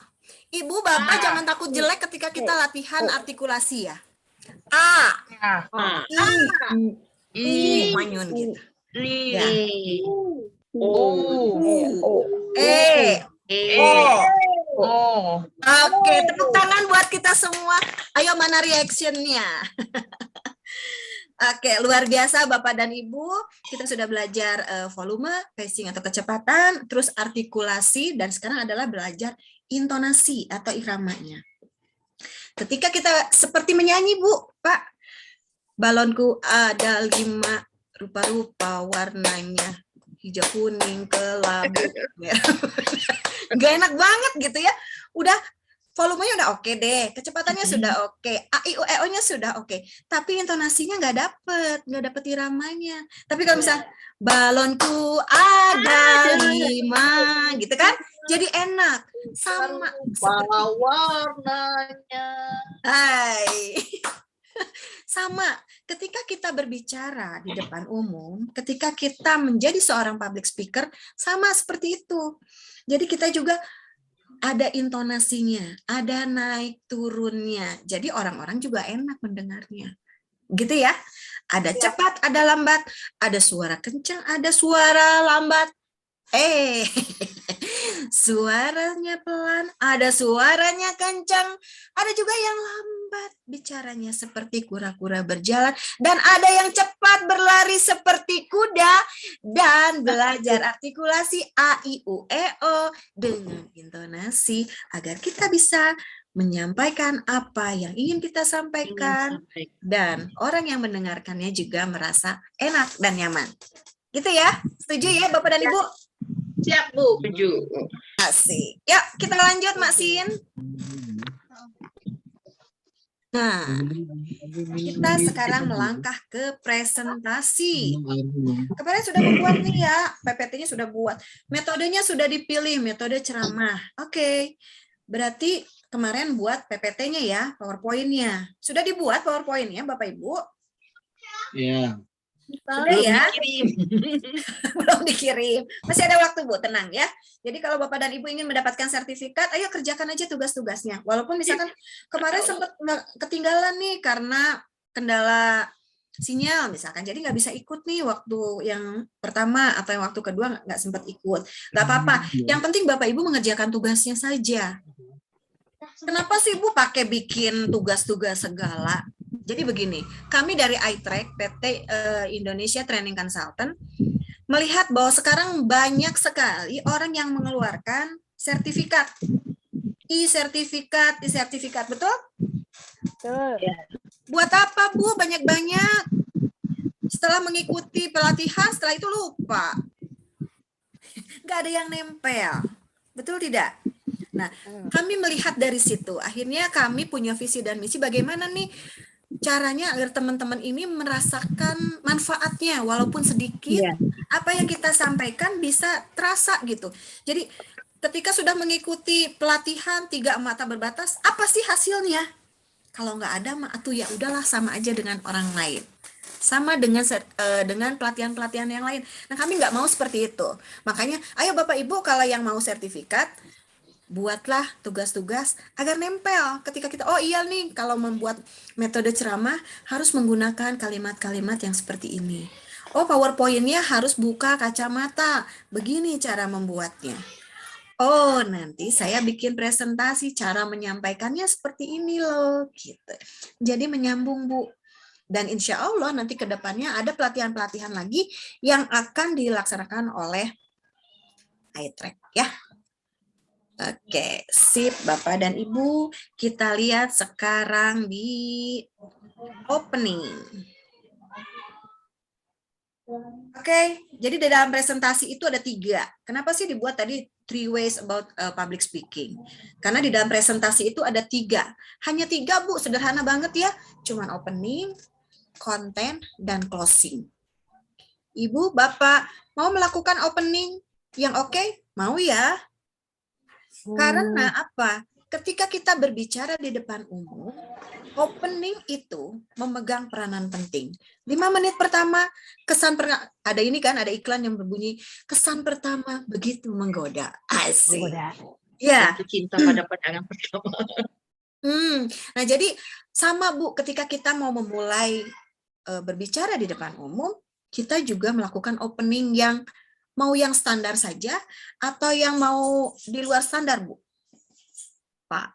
Ibu, Bapak jangan takut jelek ketika kita latihan artikulasi ya. A. I. Manyun gitu. Ya. E. Oh. Oke, tepuk tangan buat kita semua. Ayo, mana reactionnya? Oke, luar biasa Bapak dan Ibu. Kita sudah belajar volume, pacing atau kecepatan, terus artikulasi, dan sekarang adalah belajar intonasi atau iramanya. Ketika kita seperti menyanyi, Bu, Pak, balonku ada 5 rupa-rupa warnanya, hijau, kuning, kelabu. Gak enak banget gitu ya. Udah volumenya udah oke deh, kecepatannya sudah oke, a i u e o nya sudah oke, tapi intonasinya nggak dapet iramanya. Tapi kalau misalnya balonku ada 5 gitu kan, jadi enak sama seperti warnanya. Hai. Sama ketika kita berbicara di depan umum, ketika kita menjadi seorang public speaker, sama seperti itu. Jadi kita juga ada intonasinya, ada naik turunnya. Jadi orang-orang juga enak mendengarnya. Gitu ya. Ada cepat, ada lambat, ada suara kencang, ada suara lambat. Suaranya pelan, ada suaranya kencang, ada juga yang lambat bicaranya seperti kura-kura berjalan, dan ada yang cepat berlari seperti kuda, dan belajar artikulasi a, i, u, e, o dengan intonasi agar kita bisa menyampaikan apa yang ingin kita sampaikan, dan orang yang mendengarkannya juga merasa enak dan nyaman. Gitu ya? Setuju ya Bapak dan Ibu? Siap, Bu. Setuju. Asik. Yuk, kita lanjut, Mak Sin. Nah, kita sekarang melangkah ke presentasi. Kemarin sudah membuat nih ya, PPT-nya sudah buat. Metodenya sudah dipilih, metode ceramah. Oke, berarti kemarin buat PPT-nya ya, PowerPoint-nya. Sudah dibuat PowerPoint-nya, Bapak Ibu? Iya. Sudah ya? Belum dikirim. Masih ada waktu, Bu, tenang ya. Jadi kalau Bapak dan Ibu ingin mendapatkan sertifikat, ayo kerjakan aja tugas-tugasnya. Walaupun misalkan kemarin sempat ketinggalan nih karena kendala sinyal misalkan, jadi nggak bisa ikut nih waktu yang pertama atau yang waktu kedua nggak sempat ikut. Nggak apa-apa. Yang penting Bapak Ibu mengerjakan tugasnya saja. Kenapa sih Bu pakai bikin tugas-tugas segala? Jadi begini, kami dari iTrack, PT Indonesia Training Consultant, melihat bahwa sekarang banyak sekali orang yang mengeluarkan sertifikat. E-sertifikat, betul? Betul. Buat apa, Bu? Banyak-banyak. Setelah mengikuti pelatihan, setelah itu lupa. Nggak ada yang nempel. Betul tidak? Nah, kami melihat dari situ. Akhirnya kami punya visi dan misi bagaimana nih caranya agar teman-teman ini merasakan manfaatnya walaupun sedikit, apa yang kita sampaikan bisa terasa gitu. Jadi ketika sudah mengikuti pelatihan 3 mata berbatas, apa sih hasilnya? Kalau nggak ada, atuh ya udahlah, sama aja dengan orang lain. Sama dengan pelatihan-pelatihan yang lain. Nah, kami nggak mau seperti itu. Makanya, ayo Bapak Ibu kalau yang mau sertifikat, buatlah tugas-tugas agar nempel ketika kita, oh iya nih, kalau membuat metode ceramah harus menggunakan kalimat-kalimat yang seperti ini. Oh, PowerPoint-nya harus buka kacamata. Begini cara membuatnya. Oh, nanti saya bikin presentasi, cara menyampaikannya seperti ini loh. Gitu. Jadi menyambung, Bu. Dan insya Allah nanti ke depannya ada pelatihan-pelatihan lagi yang akan dilaksanakan oleh iTrack ya. Oke, sip Bapak dan Ibu. Kita lihat sekarang di opening. Oke, jadi di dalam presentasi itu ada 3. Kenapa sih dibuat tadi 3 ways about public speaking? Karena di dalam presentasi itu ada 3. Hanya 3, Bu, sederhana banget ya. Cuman opening, konten, dan closing. Ibu, Bapak, mau melakukan opening yang oke? Mau ya? Karena apa? ketika kita berbicara di depan umum, opening itu memegang peranan penting. 5 menit pertama, ada ini kan, ada iklan yang berbunyi, kesan pertama begitu menggoda. Asik. Ya. Cinta pada pandangan pertama. Nah, jadi sama Bu, ketika kita mau memulai berbicara di depan umum, kita juga melakukan opening yang mau yang standar saja atau yang mau di luar standar, Bu? Pak.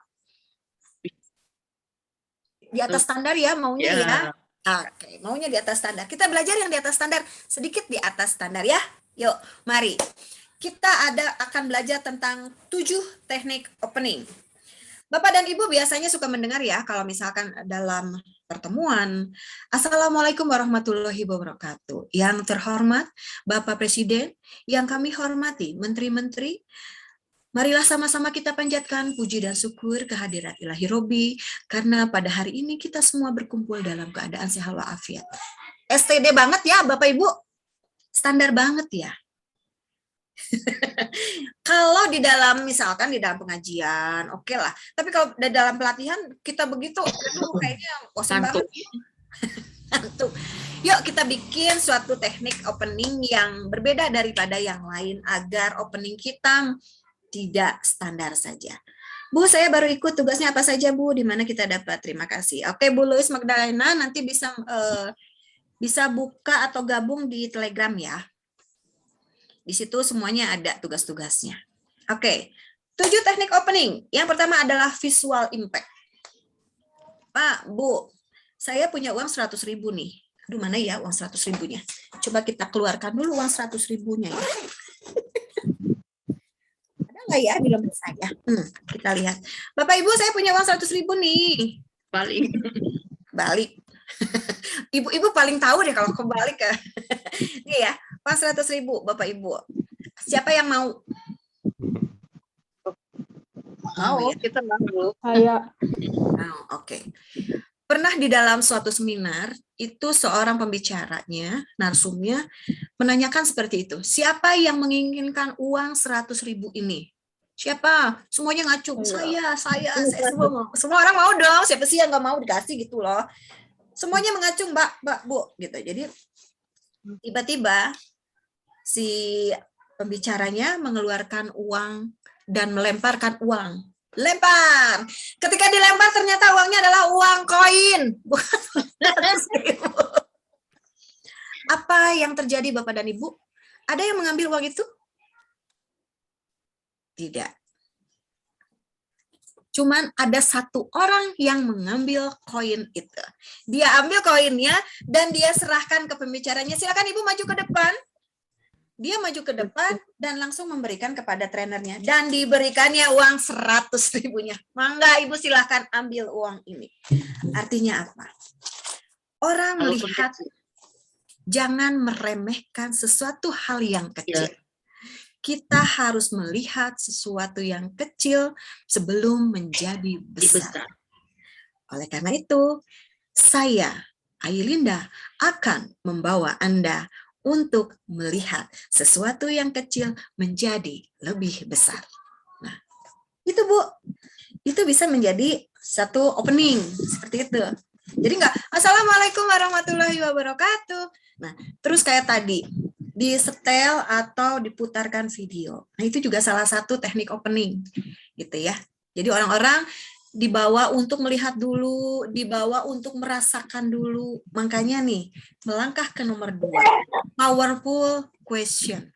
Di atas standar ya maunya ya. Oke, maunya di atas standar. Kita belajar yang di atas standar, sedikit di atas standar ya. Yuk, mari. Kita akan belajar tentang 7 teknik opening. Bapak dan Ibu biasanya suka mendengar ya, kalau misalkan dalam pertemuan, Assalamualaikum warahmatullahi wabarakatuh. Yang terhormat Bapak Presiden, yang kami hormati Menteri-Menteri, marilah sama-sama kita panjatkan puji dan syukur kehadirat Ilahi Robbi, karena pada hari ini kita semua berkumpul dalam keadaan sehat walafiat. STD banget ya Bapak Ibu, standar banget ya. Kalau di dalam misalkan di dalam pengajian, oke lah. Tapi kalau di dalam pelatihan kita begitu, kayaknya bosan banget. Santu. Yuk kita bikin suatu teknik opening yang berbeda daripada yang lain agar opening kita tidak standar saja. Bu, saya baru ikut, tugasnya apa saja Bu? Di mana kita dapat? Terima kasih. Oke, Bu Luis Magdalena nanti bisa buka atau gabung di Telegram ya. Di situ semuanya ada tugas-tugasnya. Oke, 7 teknik opening. Yang pertama adalah visual impact. Pak, Bu, saya punya uang 100.000 nih. Aduh, mana ya uang 100.000-nya? Coba kita keluarkan dulu uang 100.000-nya ya. Ada nggak ya di dompet saya? Kita lihat. Bapak, Ibu, saya punya uang 100.000 nih. Balik. Ibu paling tahu deh kalau kebalik ya. Nih ya, uang 100.000 Bapak Ibu. Siapa yang mau? Mau, kita mau. Saya. Oke. Pernah di dalam suatu seminar, itu seorang pembicaranya, narsumnya, menanyakan seperti itu. Siapa yang menginginkan uang 100.000 ini? Siapa? Semuanya ngacung. Saya semua orang mau dong. Siapa sih yang nggak mau dikasih gitu loh. Semuanya mengacung, Mbak, Bu, gitu. Jadi tiba-tiba si pembicaranya mengeluarkan uang dan melemparkan uang. Lempar. Ketika dilempar ternyata uangnya adalah uang koin, bukan 100.000. Apa yang terjadi Bapak dan Ibu? Ada yang mengambil uang itu? Tidak. Cuman ada satu orang yang mengambil koin itu. Dia ambil koinnya dan dia serahkan ke pembicaranya. Silakan Ibu maju ke depan. Dia maju ke depan dan langsung memberikan kepada trenernya. Dan diberikannya uang 100.000-nya. Mangga Ibu silakan ambil uang ini. Artinya apa? Orang melihat, jangan meremehkan sesuatu hal yang kecil. Kita harus melihat sesuatu yang kecil sebelum menjadi besar. Oleh karena itu, saya, Aylinda, akan membawa Anda untuk melihat sesuatu yang kecil menjadi lebih besar. Nah, itu Bu, itu bisa menjadi satu opening seperti itu. Jadi enggak, Assalamualaikum warahmatullahi wabarakatuh. Nah, terus kayak tadi, disetel atau diputarkan video. Nah, itu juga salah satu teknik opening, gitu ya. Jadi orang-orang dibawa untuk melihat dulu, dibawa untuk merasakan dulu. Makanya nih, melangkah ke nomor 2, powerful question.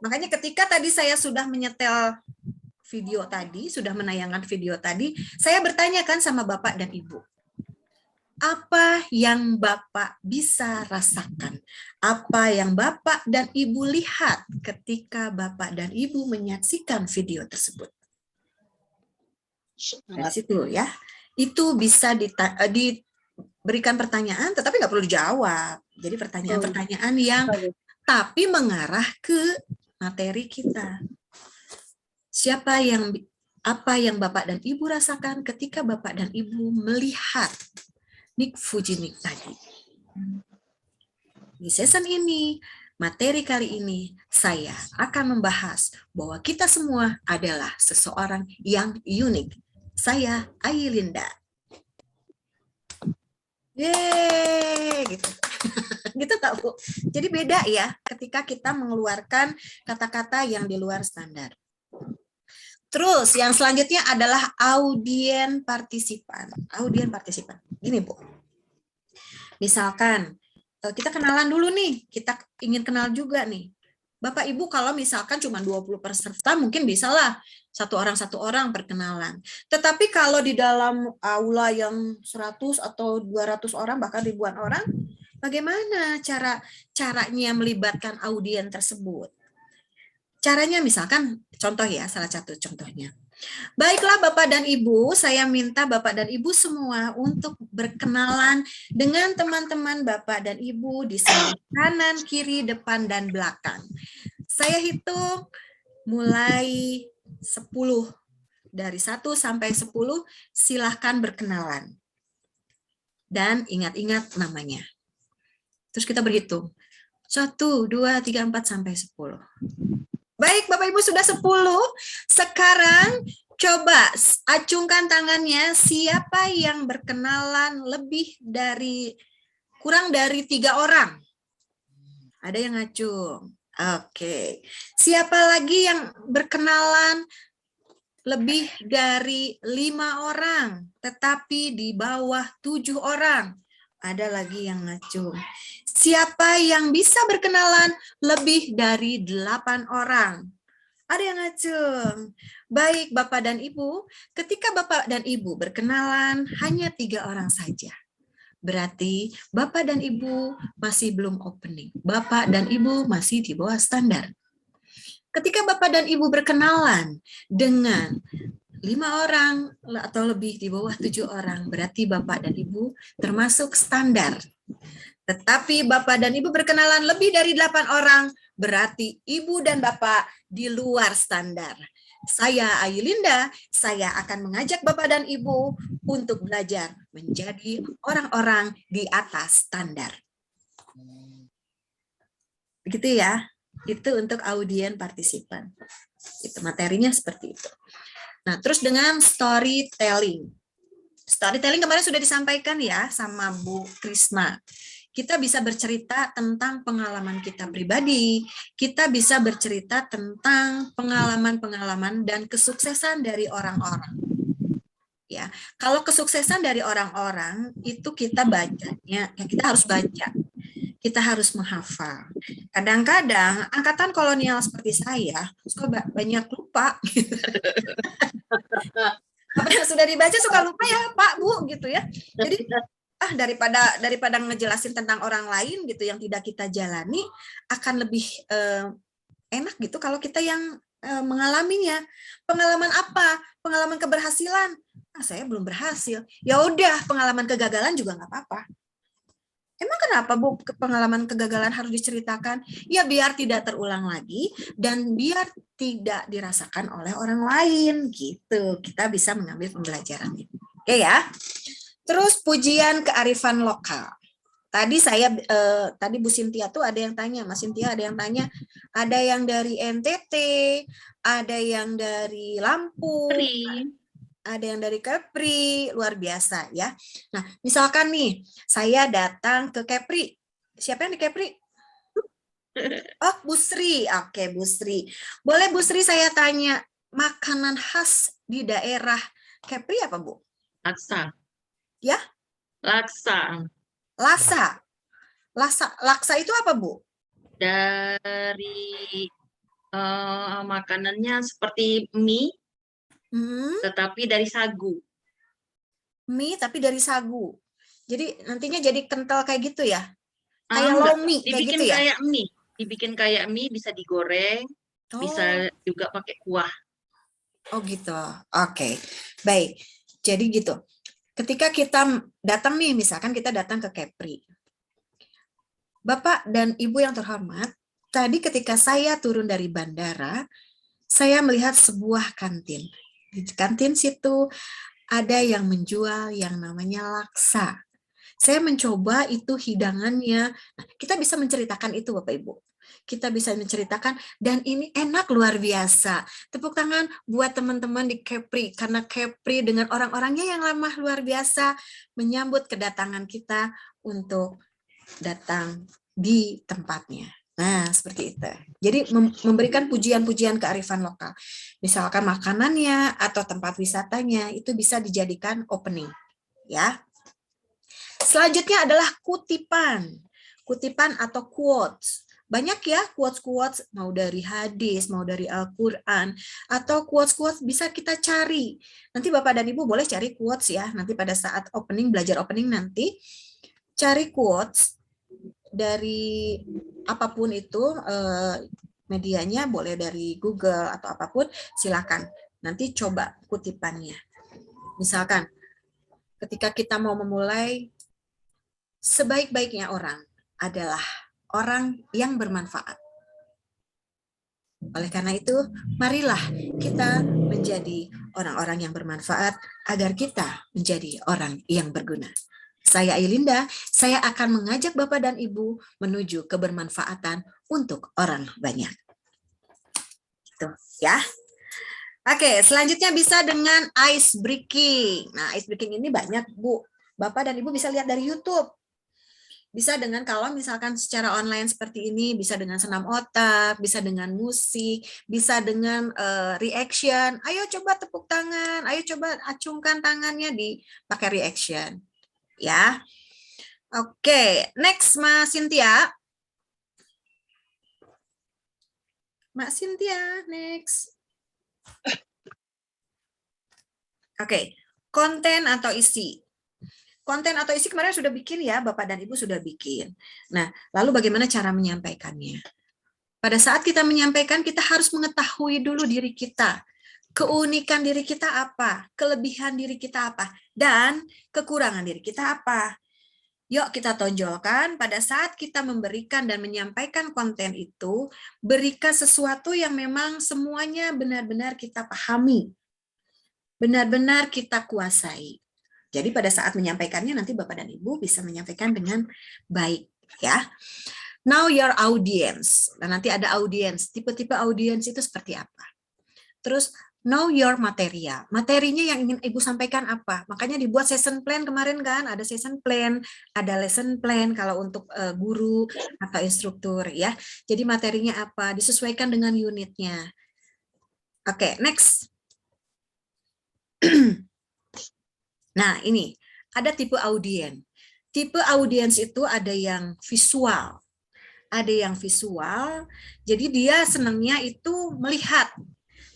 Makanya ketika tadi saya sudah menyetel video tadi, sudah menayangkan video tadi, saya bertanya kan sama Bapak dan Ibu. Apa yang Bapak bisa rasakan? Apa yang Bapak dan Ibu lihat ketika Bapak dan Ibu menyaksikan video tersebut? Di situ ya. Itu bisa diberikan pertanyaan, tetapi nggak perlu dijawab. Jadi pertanyaan-pertanyaan yang tapi mengarah ke materi kita. Apa yang Bapak dan Ibu rasakan ketika Bapak dan Ibu melihat Nick Fujinik tadi. Di season ini, Materi kali ini saya akan membahas bahwa kita semua adalah seseorang yang unik. Saya Ailinda. Yeay, gitu. Gitu tak Bu? Jadi beda ya ketika kita mengeluarkan kata-kata yang di luar standar. Terus yang selanjutnya adalah audien partisipan. Audien partisipan. Gini Bu. Misalkan kita kenalan dulu nih, kita ingin kenal juga nih. Bapak Ibu kalau misalkan cuma 20 peserta mungkin bisalah satu orang perkenalan. Tetapi kalau di dalam aula yang 100 atau 200 orang bahkan ribuan orang, bagaimana caranya melibatkan audien tersebut? Caranya misalkan contoh ya, salah satu contohnya. Baiklah Bapak dan Ibu, saya minta Bapak dan Ibu semua untuk berkenalan dengan teman-teman Bapak dan Ibu di sebelah kanan, kiri, depan, dan belakang. Saya hitung mulai 10. Dari 1 sampai 10, silahkan berkenalan. Dan ingat-ingat namanya. Terus kita berhitung. 1, 2, 3, 4, sampai 10. Baik, Bapak Ibu sudah 10. Sekarang coba acungkan tangannya siapa yang berkenalan kurang dari 3 orang. Ada yang ngacung. Oke. Siapa lagi yang berkenalan lebih dari 5 orang, tetapi di bawah 7 orang? Ada lagi yang ngacung. Siapa yang bisa berkenalan lebih dari 8 orang? Ada yang ngacung. Baik Bapak dan Ibu, ketika Bapak dan Ibu berkenalan hanya 3 orang saja. Berarti Bapak dan Ibu masih belum opening. Bapak dan Ibu masih di bawah standar. Ketika Bapak dan Ibu berkenalan dengan 5 orang atau lebih di bawah 7 orang, berarti Bapak dan Ibu termasuk standar. Tetapi Bapak dan Ibu berkenalan lebih dari 8 orang, berarti Ibu dan Bapak di luar standar. Saya Ailinda, saya akan mengajak Bapak dan Ibu untuk belajar menjadi orang-orang di atas standar. Begitu ya, itu untuk audien partisipan. Itu materinya seperti itu. Nah, terus dengan storytelling. Storytelling kemarin sudah disampaikan ya sama Bu Krisma. Kita bisa bercerita tentang pengalaman kita pribadi, kita bisa bercerita tentang pengalaman-pengalaman dan kesuksesan dari orang-orang. Ya, kalau kesuksesan dari orang-orang itu kita bacanya, ya kita harus baca. Kita harus menghafal. Kadang-kadang angkatan kolonial seperti saya suka banyak lupa. Apa yang sudah dibaca suka lupa ya Pak Bu gitu ya. Jadi daripada ngejelasin tentang orang lain gitu yang tidak kita jalani, akan lebih enak gitu kalau kita yang mengalaminya. Pengalaman apa? Pengalaman keberhasilan. Saya belum berhasil. Ya udah, pengalaman kegagalan juga nggak apa-apa. Emang kenapa Bu pengalaman kegagalan harus diceritakan? Ya biar tidak terulang lagi dan biar tidak dirasakan oleh orang lain gitu. Kita bisa mengambil pembelajaran. Oke ya. Terus pujian kearifan lokal. Tadi tadi Bu Sintia tuh ada yang tanya, Mas Sintia ada yang tanya, ada yang dari NTT, ada yang dari Lampung, ada yang dari Kepri, luar biasa ya. Nah, misalkan nih, saya datang ke Kepri. Siapa yang di Kepri? Oh, Bu Sri. Oke, Bu Sri. Boleh Bu Sri saya tanya, makanan khas di daerah Kepri apa, Bu? Laksa. Ya? Laksa. Laksa itu apa, Bu? Dari makanannya seperti mie, tetapi dari sagu. Mie tapi dari sagu. Jadi nantinya jadi kental kayak gitu ya? Kayak lomi kayak gitu ya? Kayak mie. Dibikin kayak mie, bisa digoreng, bisa juga pakai kuah. Oh gitu. Oke. Baik. Jadi gitu. Ketika kita datang nih, misalkan kita datang ke Kepri. Bapak dan Ibu yang terhormat, tadi ketika saya turun dari bandara, saya melihat sebuah kantin. Di kantin situ ada yang menjual yang namanya laksa. Saya mencoba itu hidangannya. Nah, kita bisa menceritakan itu Bapak Ibu. kita bisa menceritakan, dan ini enak luar biasa. Tepuk tangan buat teman-teman di Kepri, karena Kepri dengan orang-orangnya yang ramah luar biasa menyambut kedatangan kita untuk datang di tempatnya. Nah, seperti itu. Jadi memberikan pujian-pujian kearifan lokal. Misalkan makanannya atau tempat wisatanya itu bisa dijadikan opening, ya. Selanjutnya adalah kutipan. Kutipan atau quotes. Banyak ya quotes-quotes, mau dari hadis, mau dari Al-Quran, atau quotes-quotes bisa kita cari. Nanti Bapak dan Ibu boleh cari quotes ya, nanti pada saat opening, belajar opening nanti, cari quotes dari apapun itu, medianya boleh dari Google atau apapun, silakan. Nanti coba kutipannya. Misalkan, ketika kita mau memulai, sebaik-baiknya orang adalah orang yang bermanfaat. Oleh karena itu, marilah kita menjadi orang-orang yang bermanfaat agar kita menjadi orang yang berguna. Saya Ailinda, saya akan mengajak Bapak dan Ibu menuju kebermanfaatan untuk orang banyak. Gitu, ya. Oke, selanjutnya bisa dengan ice breaking. Nah, ice breaking ini banyak, Bu. Bapak dan Ibu bisa lihat dari YouTube. Bisa dengan, kalau misalkan secara online seperti ini, bisa dengan senam otak, bisa dengan musik, bisa dengan reaction. Ayo coba tepuk tangan, ayo coba acungkan tangannya dipakai reaction. Ya. Oke, next Mbak Cynthia. Mbak Cynthia, next. Oke, konten atau isi. Konten atau isi kemarin sudah bikin ya, Bapak dan Ibu sudah bikin. Nah, lalu bagaimana cara menyampaikannya? Pada saat kita menyampaikan, kita harus mengetahui dulu diri kita. Keunikan diri kita apa, kelebihan diri kita apa, dan kekurangan diri kita apa. Yuk kita tonjolkan pada saat kita memberikan dan menyampaikan konten itu, berikan sesuatu yang memang semuanya benar-benar kita pahami, benar-benar kita kuasai. Jadi pada saat menyampaikannya nanti Bapak dan Ibu bisa menyampaikan dengan baik, ya. Know your audience. Dan nanti ada audience, tipe-tipe audience itu seperti apa. Terus know your material. Materinya yang ingin Ibu sampaikan apa? Makanya dibuat session plan kemarin kan, ada session plan, ada lesson plan kalau untuk guru atau instruktur ya. Jadi materinya apa? Disesuaikan dengan unitnya. Oke, next. Nah, ini ada tipe audiens. Tipe audiens itu ada yang visual. Ada yang visual, jadi dia senangnya itu melihat.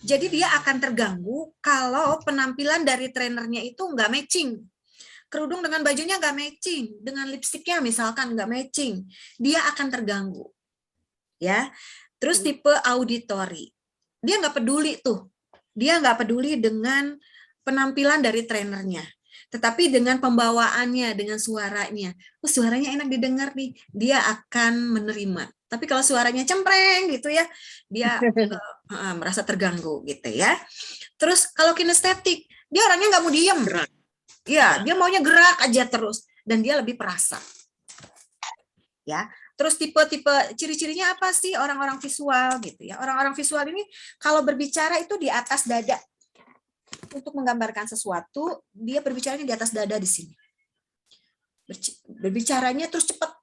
Jadi dia akan terganggu kalau penampilan dari trainernya itu nggak matching. Kerudung dengan bajunya nggak matching, dengan lipstiknya misalkan nggak matching. Dia akan terganggu. Ya. Terus tipe auditory. Dia nggak peduli tuh. Dia nggak peduli dengan penampilan dari trainernya. Tetapi dengan pembawaannya, dengan suaranya. Oh, suaranya enak didengar nih. Dia akan menerima. Tapi kalau suaranya cempreng gitu ya, dia merasa terganggu gitu ya. Terus kalau kinestetik, dia orangnya nggak mau diem. Ya, dia maunya gerak aja terus. Dan dia lebih perasa. Ya. Terus tipe-tipe ciri-cirinya apa sih orang-orang visual gitu ya. Orang-orang visual ini kalau berbicara itu di atas dada. Untuk menggambarkan sesuatu, dia berbicaranya di atas dada di sini. Berbicaranya terus cepat.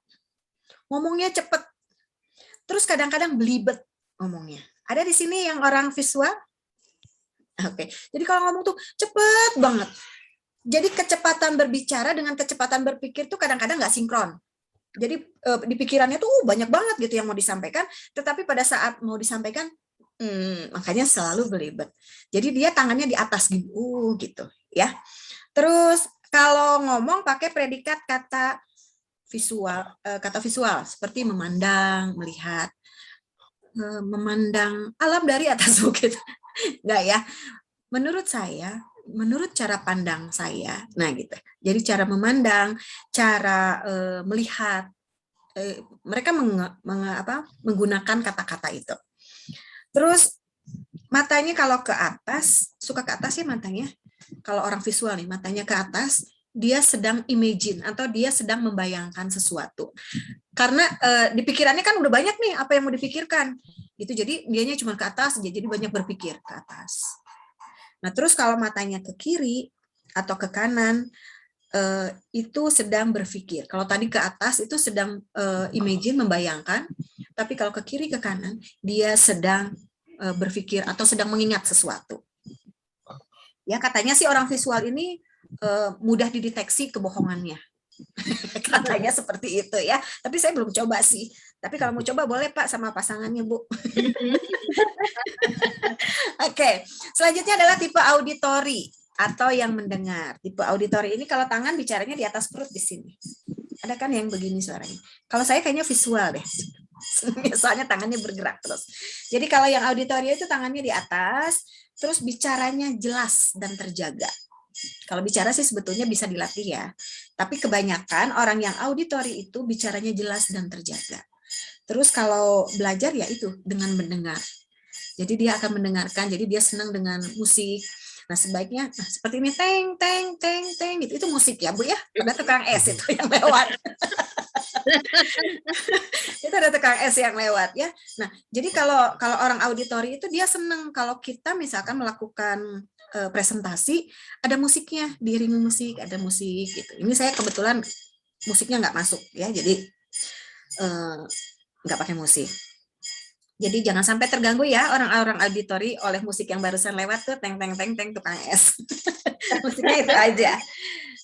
Ngomongnya cepat. Terus kadang-kadang belibet ngomongnya. Ada di sini yang orang visual? Oke. Jadi kalau ngomong tuh cepat banget. Jadi kecepatan berbicara dengan kecepatan berpikir tuh kadang-kadang nggak sinkron. Jadi di pikirannya tuh banyak banget gitu yang mau disampaikan, tetapi pada saat mau disampaikan makanya selalu belibet. Jadi dia tangannya di atas gitu ya. Terus kalau ngomong pakai predikat kata visual seperti memandang, melihat, memandang alam dari atas bukit. Enggak ya. Menurut saya, menurut cara pandang saya, nah gitu. Jadi cara memandang, cara melihat, mereka menggunakan kata-kata itu. Terus matanya kalau ke atas, suka ke atas ya matanya. Kalau orang visual nih, matanya ke atas, dia sedang imagine atau dia sedang membayangkan sesuatu. Karena di pikirannya kan udah banyak nih apa yang mau dipikirkan. Gitu. Jadi dianya cuma ke atas aja, jadi banyak berpikir ke atas. Nah, terus kalau matanya ke kiri atau ke kanan itu sedang berpikir. Kalau tadi ke atas itu sedang imagine, membayangkan, tapi kalau ke kiri ke kanan dia sedang berpikir atau sedang mengingat sesuatu. Ya, katanya sih orang visual ini mudah dideteksi kebohongannya. Katanya seperti itu ya. Tapi saya belum coba sih. Tapi kalau mau coba boleh Pak sama pasangannya Bu. Oke, selanjutnya adalah tipe auditori atau yang mendengar. Tipe auditori ini kalau tangan bicaranya di atas perut di sini. Ada kan yang begini suaranya. Kalau saya kayaknya visual deh. Soalnya tangannya bergerak terus. Jadi kalau yang auditori itu tangannya di atas, terus bicaranya jelas dan terjaga. Kalau bicara sih sebetulnya bisa dilatih ya. Tapi kebanyakan orang yang auditori itu bicaranya jelas dan terjaga. Terus kalau belajar ya itu dengan mendengar. Jadi dia akan mendengarkan, jadi dia senang dengan musik. Nah sebaiknya seperti ini teng teng teng teng gitu. Itu musik ya Bu ya. Ada tukang es itu yang lewat. Itu ada tukang es yang lewat ya. Nah jadi kalau orang auditori itu dia senang kalau kita misalkan melakukan presentasi ada musiknya, diiringi musik, ada musik gitu. Ini saya kebetulan musiknya nggak masuk ya, jadi nggak pakai musik. Jadi jangan sampai terganggu ya orang-orang auditori oleh musik yang barusan lewat tuh teng teng teng teng tukang es. Musiknya itu aja.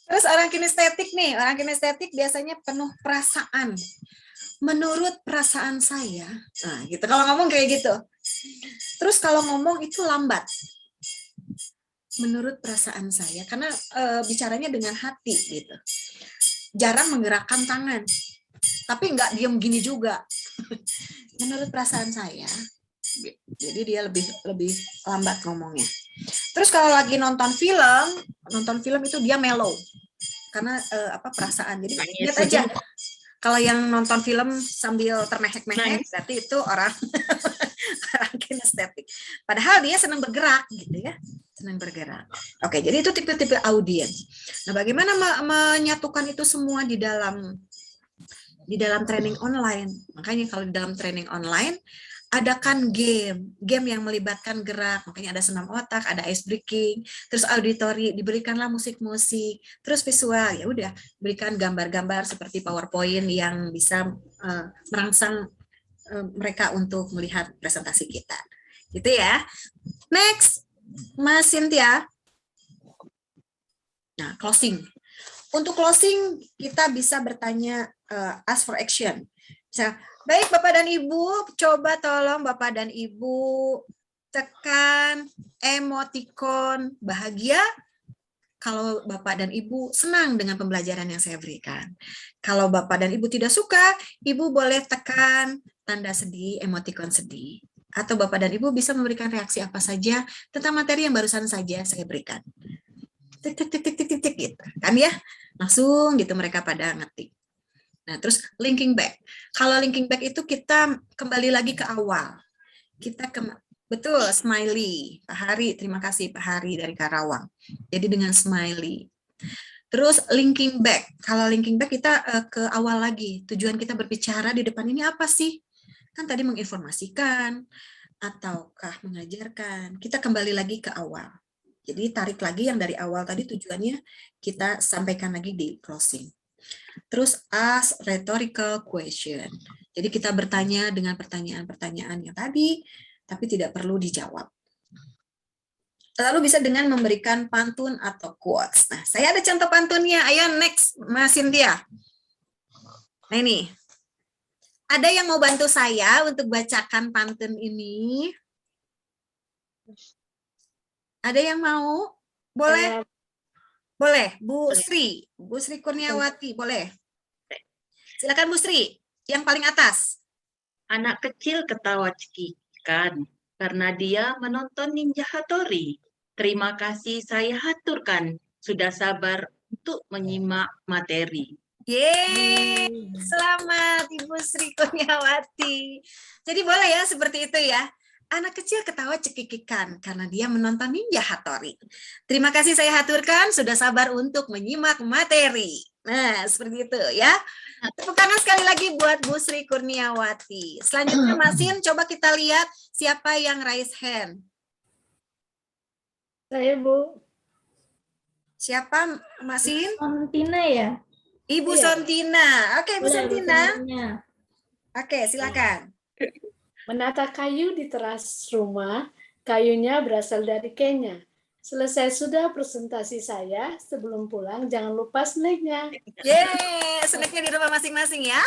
Terus orang kinestetik nih, orang kinestetik biasanya penuh perasaan. Menurut perasaan saya, nah gitu kalau ngomong kayak gitu. Terus kalau ngomong itu lambat. Menurut perasaan saya, karena bicaranya dengan hati gitu. Jarang menggerakkan tangan, tapi nggak diem gini juga. Menurut perasaan saya, jadi dia lebih lambat ngomongnya. Terus kalau lagi nonton film itu dia mellow, karena perasaan. Jadi lihat aja, kalau yang nonton film sambil termehek-mehek, berarti itu orang kinestetik. Padahal dia senang bergerak gitu ya. Senang bergerak. Oke, jadi itu tipe-tipe audiens. Nah, bagaimana menyatukan itu semua di dalam training online? Makanya kalau di dalam training online adakan game yang melibatkan gerak. Makanya ada senam otak, ada ice breaking, terus auditori, diberikanlah musik-musik, terus visual, ya udah, berikan gambar-gambar seperti PowerPoint yang bisa merangsang mereka untuk melihat presentasi kita. Gitu ya. Next. Mas Cynthia. Nah, closing. Untuk closing, kita bisa bertanya, ask for action. Bisa, baik Bapak dan Ibu, coba tolong Bapak dan Ibu tekan emotikon bahagia kalau Bapak dan Ibu senang dengan pembelajaran yang saya berikan. Kalau Bapak dan Ibu tidak suka, Ibu boleh tekan tanda sedih, emotikon sedih. Atau Bapak dan Ibu bisa memberikan reaksi apa saja tentang materi yang barusan saja saya berikan. Tik, tik, tik, tik, tik, tik, tik, gitu. Kan ya? Langsung gitu mereka pada ngetik. Nah, terus linking back. Kalau linking back itu kita kembali lagi ke awal. Betul, smiley. Pak Hari, terima kasih Pak Hari dari Karawang. Jadi dengan smiley. Terus linking back. Kalau linking back kita ke awal lagi. Tujuan kita berbicara di depan ini apa sih? Kan tadi menginformasikan ataukah mengajarkan. Kita kembali lagi ke awal. Jadi tarik lagi yang dari awal tadi tujuannya kita sampaikan lagi di closing. Terus ask rhetorical question. Jadi kita bertanya dengan pertanyaan-pertanyaan yang tadi, tapi tidak perlu dijawab. Lalu bisa dengan memberikan pantun atau quotes. Nah, saya ada contoh pantunnya. Ayo next, Mas Cynthia. Nah ini. Ada yang mau bantu saya untuk bacakan pantun ini? Ada yang mau? Boleh? Boleh. Bu Sri Kurniawati, boleh. Silakan Bu Sri, yang paling atas. Anak kecil ketawa cekikan karena dia menonton Ninja Hattori. Terima kasih saya haturkan, sudah sabar untuk menyimak materi. Yeay, selamat Ibu Sri Kurniawati. Jadi boleh ya seperti itu ya. Anak kecil ketawa cekikikan karena dia menonton Ninja Hattori. Terima kasih saya haturkan sudah sabar untuk menyimak materi. Nah, seperti itu ya. Tepuk tangan sekali lagi buat Bu Sri Kurniawati. Selanjutnya Masin, coba kita lihat siapa yang raise hand. Saya, Bu. Siapa Masin? Sontina ya? Ibu Iya. Sontina. Oke, Bu Boleh, Bu Sontina. Sontina. Oke, silakan. Menata kayu di teras rumah, kayunya berasal dari Kenya. Selesai sudah presentasi saya, sebelum pulang jangan lupa snacknya. Yeay, snacknya di rumah masing-masing ya.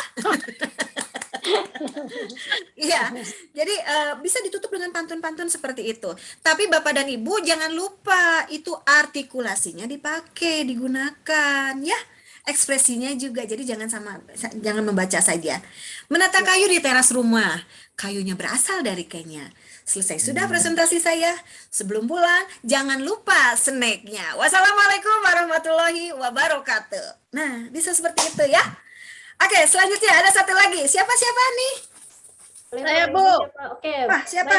Iya, jadi bisa ditutup dengan pantun-pantun seperti itu. Tapi Bapak dan Ibu jangan lupa itu artikulasinya dipakai, digunakan ya. Ekspresinya juga. Jadi jangan membaca saja. Menata kayu di teras rumah. Kayunya berasal dari Kenya. Selesai sudah presentasi saya. Sebelum pulang jangan lupa snacknya. Wassalamualaikum warahmatullahi wabarakatuh. Nah, bisa seperti itu ya. Oke, selanjutnya ada satu lagi. Siapa nih? Boleh, Saya, Bapak, Bu. Ibu, siapa? Oke. Siapa?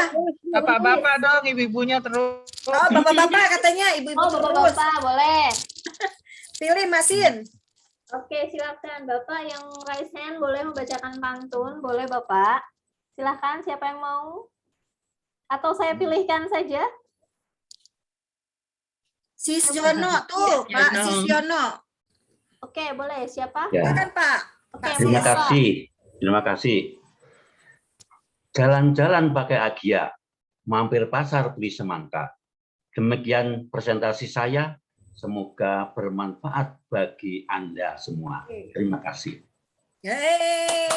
Bapak-bapak dong, ibu-ibunya terus. Oh, bapak-bapak katanya, ibu-ibu Oh, terus. Bapak-bapak, boleh. Pilih Masin. Oke, silakan. Bapak yang raise hand boleh membacakan pantun, boleh Bapak. Silakan, siapa yang mau? Atau saya pilihkan saja? Sis Yono tuh, Pak Yono. Sis Yono. Oke, boleh. Siapa? Ya. Silakan Pak. Oke, Pak Terima Sis. Bapak. kasih. Terima kasih. Jalan-jalan pakai Agia, mampir pasar beli semangka. Demikian presentasi saya. Semoga bermanfaat bagi Anda semua. Terima kasih. Yeay.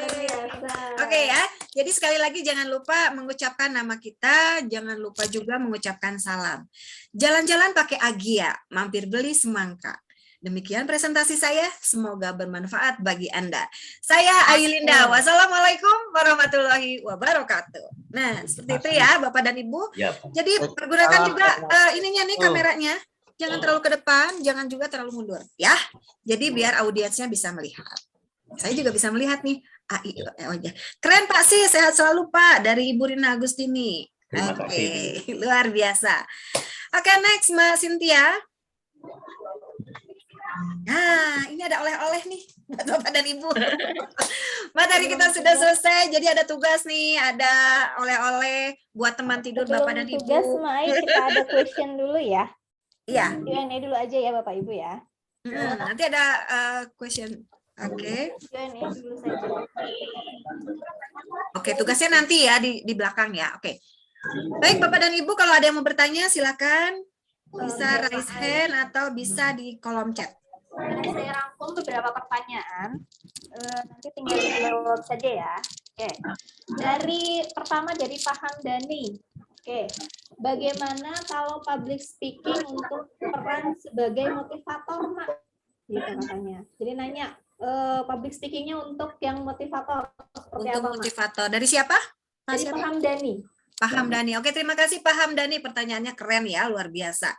Biasa. Oke ya. Jadi sekali lagi jangan lupa mengucapkan nama kita, jangan lupa juga mengucapkan salam. Jalan-jalan pakai Agia, mampir beli semangka. Demikian presentasi saya, semoga bermanfaat bagi Anda. Saya Ailinda, wassalamualaikum warahmatullahi wabarakatuh. Nah, seperti itu ya Bapak dan Ibu. Ya, Pak. Jadi pergunakan juga ininya nih kameranya. Jangan terlalu ke depan, jangan juga terlalu mundur. Ya, jadi biar audiensnya bisa melihat. Saya juga bisa melihat nih. Keren Pak sih, sehat selalu Pak. Dari Ibu Rina Agustini. Terima Oke, kasih. luar biasa. Oke, next Mbak Cynthia. Nah, ini ada oleh-oleh nih buat Bapak dan Ibu. Materi kita sudah selesai, jadi ada tugas nih, ada oleh-oleh buat teman tidur Bapak dan Ibu. Tugas, Mai, kita ada question dulu ya. Iya. Q&A dulu aja ya Bapak Ibu ya. Nanti ada question. Oke. Q&A dulu saja. Oke, tugasnya nanti ya di belakang ya. Oke. Baik, Bapak dan Ibu, kalau ada yang mau bertanya silakan bisa raise hand atau bisa di kolom chat. Saya rangkum beberapa pertanyaan. Nanti tinggal dijawab saja ya. Oke. Pertama dari Pak Hamdani. Oke. Bagaimana kalau public speaking untuk peran sebagai motivator, Mak? Gitu katanya. Jadi nanya public speakingnya untuk yang motivator seperti Untuk apa, Mak? motivator. Dari siapa? Pak Dari siapa? Pak Hamdani. Pak Hamdani. Oke, terima kasih Pak Hamdani. Pertanyaannya keren ya, luar biasa.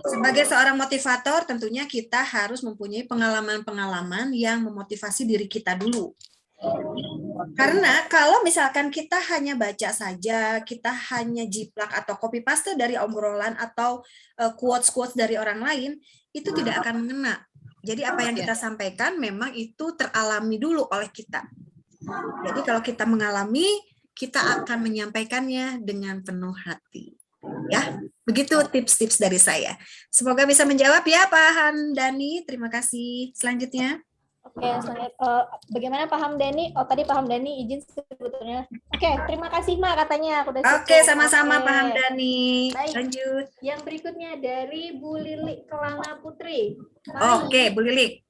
Sebagai seorang motivator, tentunya kita harus mempunyai pengalaman-pengalaman yang memotivasi diri kita dulu. Karena kalau misalkan kita hanya baca saja, kita hanya jiplak atau copy paste dari obrolan atau quotes-quotes dari orang lain, itu tidak akan mengena. Jadi apa yang kita sampaikan memang itu teralami dulu oleh kita. Jadi kalau kita mengalami, kita akan menyampaikannya dengan penuh hati. Ya, begitu tips-tips dari saya. Semoga bisa menjawab ya Pak Hamdani. Terima kasih. Selanjutnya. Oke, bagaimana Pak Hamdani? Oh, tadi Pak Hamdani izin sebetulnya. Oke, terima kasih Mak katanya. Aku udah Oke, cukup. sama-sama Oke. Pak Hamdani. Baik. Lanjut. Yang berikutnya dari Bu Lili Kelana Putri. Oke, Bu Lilik.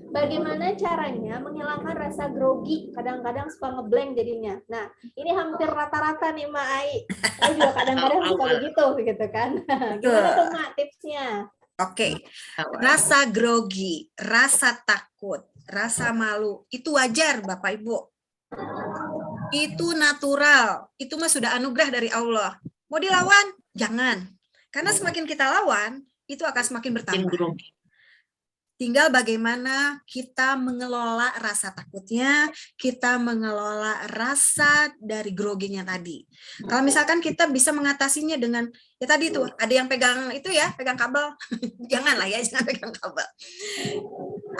Bagaimana caranya menghilangkan rasa grogi? Kadang-kadang suka ngeblank jadinya. Nah, ini hampir rata-rata nih Mak Ai. Saya juga kadang-kadang suka begitu kan. Gimana tuh Mak tipsnya? Oke, rasa grogi, rasa takut, rasa malu, itu wajar Bapak Ibu. Itu natural, itu mah sudah anugerah dari Allah. Mau dilawan? Jangan. Karena semakin kita lawan, itu akan semakin bertambah. Tinggal bagaimana kita mengelola rasa takutnya, kita mengelola rasa dari groginya tadi. Kalau misalkan kita bisa mengatasinya dengan, ya tadi tuh, ada yang pegang itu ya, pegang kabel. Janganlah ya, jangan pegang kabel.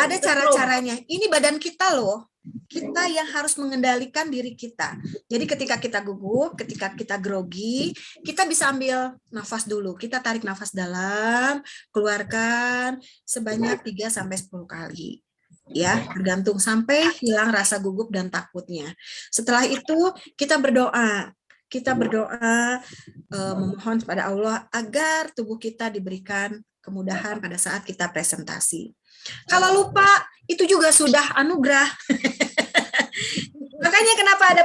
Ada cara-caranya. Ini badan kita loh. Kita yang harus mengendalikan diri kita. Jadi ketika kita gugup, ketika kita grogi, kita bisa ambil nafas dulu. Kita tarik nafas dalam, keluarkan sebanyak 3-10 kali. Ya, tergantung sampai hilang rasa gugup dan takutnya. Setelah itu kita berdoa. Kita berdoa memohon kepada Allah agar tubuh kita diberikan kemudahan pada saat kita presentasi. Kalau lupa, itu juga sudah anugerah. Makanya kenapa ada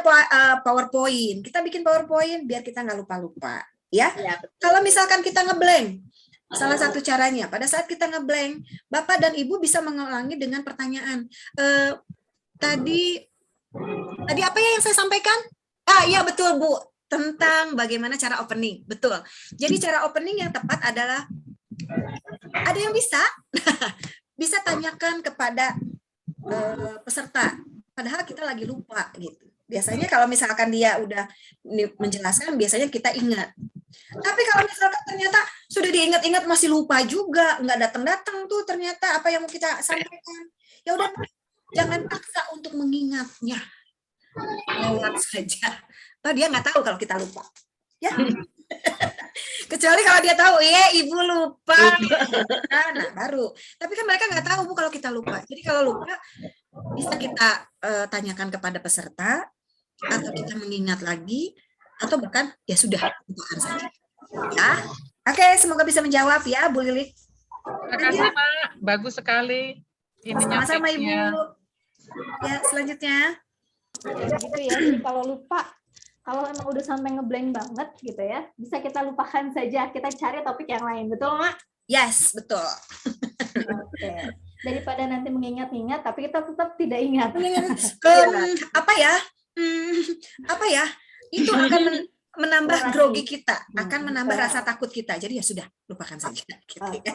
PowerPoint. Kita bikin PowerPoint biar kita nggak lupa-lupa. Ya. Kalau misalkan kita ngeblank, salah satu caranya, pada saat kita ngeblank, Bapak dan Ibu bisa mengulangi dengan pertanyaan. Tadi apa ya yang saya sampaikan? Iya betul Bu, tentang bagaimana cara opening. Betul. Jadi cara opening yang tepat adalah, ada yang bisa tanyakan kepada peserta. Padahal kita lagi lupa gitu. Biasanya kalau misalkan dia udah menjelaskan, biasanya kita ingat. Tapi kalau misalkan ternyata sudah diingat-ingat masih lupa juga, nggak datang-datang tuh ternyata apa yang mau kita sampaikan. Ya udah, jangan paksa untuk mengingatnya. Lewat saja. Toh dia nggak tahu kalau kita lupa. Ya. Kecuali kalau dia tahu, ya Ibu lupa. Nah, baru. Tapi kan mereka nggak tahu Bu kalau kita lupa. Jadi kalau lupa, bisa kita tanyakan kepada peserta, atau kita mengingat lagi, atau bahkan ya sudah, lupakan saja. Ya. Oke, semoga bisa menjawab ya Bu Lilik. Terima kasih Mak, bagus sekali. Sama-sama Ibu. Ya, selanjutnya. Gitu ya, jadi kalau lupa, kalau emang udah sampai ngeblank banget gitu ya, bisa kita lupakan saja, kita cari topik yang lain, betul Mak? Yes, betul. Oke. Daripada nanti mengingat-ingat, tapi kita tetap tidak ingat. Apa ya? Itu akan menambah grogi kita, akan menambah rasa takut kita. Jadi ya sudah, lupakan saja. Gitu. Baik.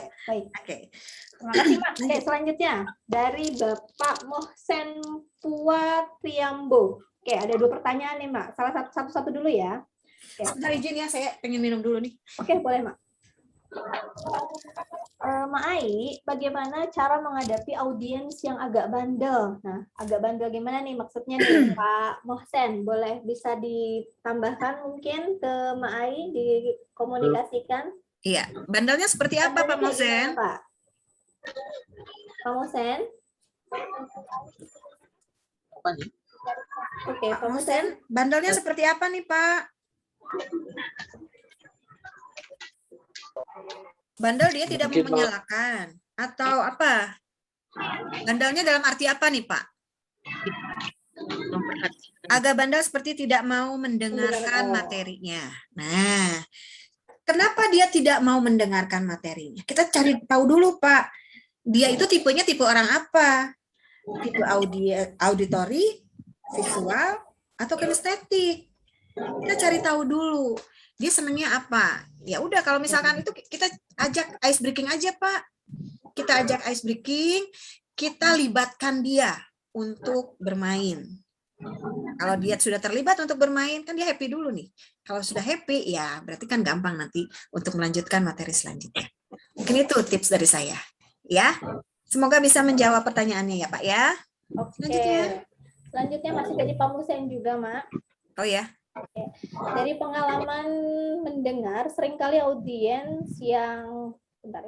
Oke. Terima kasih Mak. Oke, selanjutnya dari Bapak Mohsen Puatriambo. Oke, ada 2 pertanyaan nih Mak. Salah satu dulu ya. Oke. Sebentar izin ya, saya pengen minum dulu nih. Oke, boleh Mak. Mak Ai, bagaimana cara menghadapi audiens yang agak bandel? Nah, agak bandel gimana nih maksudnya nih Pak Mohsen? Boleh bisa ditambahkan mungkin ke Mak Ai, dikomunikasikan? Iya, bandelnya seperti apa Pak Mohsen? Pak Mohsen? Apa nih? Oke, Pak Mohsen. Bandelnya seperti apa nih Pak? Bandel dia tidak mau menyalahkan atau apa? Bandelnya dalam arti apa nih Pak? Agak bandel seperti tidak mau mendengarkan materinya. Nah, kenapa dia tidak mau mendengarkan materinya? Kita cari tahu dulu Pak. Dia itu tipenya tipe orang apa? Tipe auditory, visual, atau kinestetik? Kita cari tahu dulu. Dia senangnya apa? Ya udah, kalau misalkan itu kita ajak ice breaking aja Pak. Kita ajak ice breaking, kita libatkan dia untuk bermain. Kalau dia sudah terlibat untuk bermain, kan dia happy dulu nih. Kalau sudah happy, ya berarti kan gampang nanti untuk melanjutkan materi selanjutnya. Mungkin itu tips dari saya. Ya, semoga bisa menjawab pertanyaannya ya Pak ya. Oke. Selanjutnya masih dari Pak Mohsen juga Mak. Oh ya. Oke. Dari pengalaman mendengar, seringkali audiens yang bentar.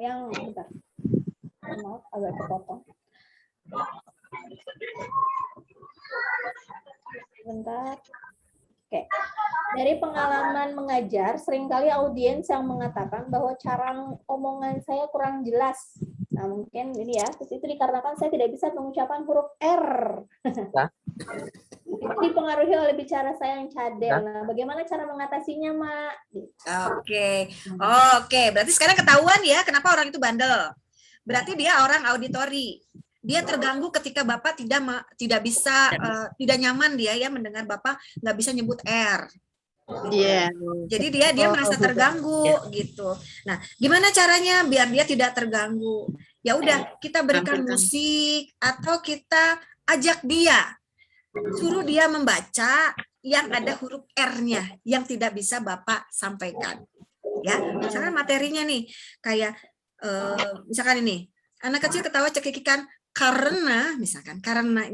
Maaf, agak kepotong. Bentar. Oke. Dari pengalaman mengajar, seringkali audiens yang mengatakan bahwa cara omongan saya kurang jelas. Nah, mungkin ini ya, itu dikarenakan saya tidak bisa mengucapkan huruf R. Itu dipengaruhi oleh bicara saya yang cadel. Nah, bagaimana cara mengatasinya, Mak? Oke. Berarti sekarang ketahuan ya kenapa orang itu bandel. Berarti dia orang auditori. Dia terganggu ketika Bapak tidak bisa, tidak nyaman dia ya mendengar Bapak nggak bisa nyebut R. Iya. Jadi dia merasa terganggu gitu. Nah, gimana caranya biar dia tidak terganggu? Ya udah, kita berikan musik atau kita ajak dia, suruh dia membaca yang ada huruf R-nya yang tidak bisa Bapak sampaikan. Ya, misalkan materinya nih kayak misalkan ini, anak kecil ketawa cekikikan karena misalkan karena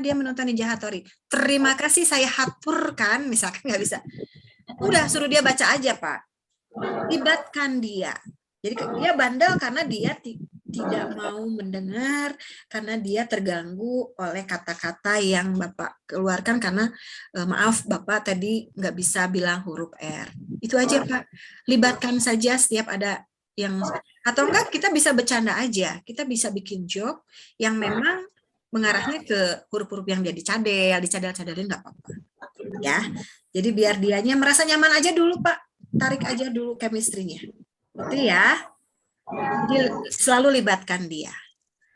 dia menonton Ninja Hattori. Terima kasih saya haturkan, misalkan nggak bisa. Udah suruh dia baca aja, Pak. Libatkan dia. Jadi dia bandel karena dia tidak mau mendengar, karena dia terganggu oleh kata-kata yang Bapak keluarkan karena maaf Bapak tadi nggak bisa bilang huruf R. Itu aja, Pak. Libatkan saja setiap ada yang, atau enggak kita bisa bercanda aja. Kita bisa bikin joke yang memang mengarahnya ke huruf-huruf yang dia dicadel-cadelin nggak apa-apa. Ya. Jadi biar dianya merasa nyaman aja dulu, Pak. Tarik aja dulu chemistry-nya. Itu ya. Jadi selalu libatkan dia.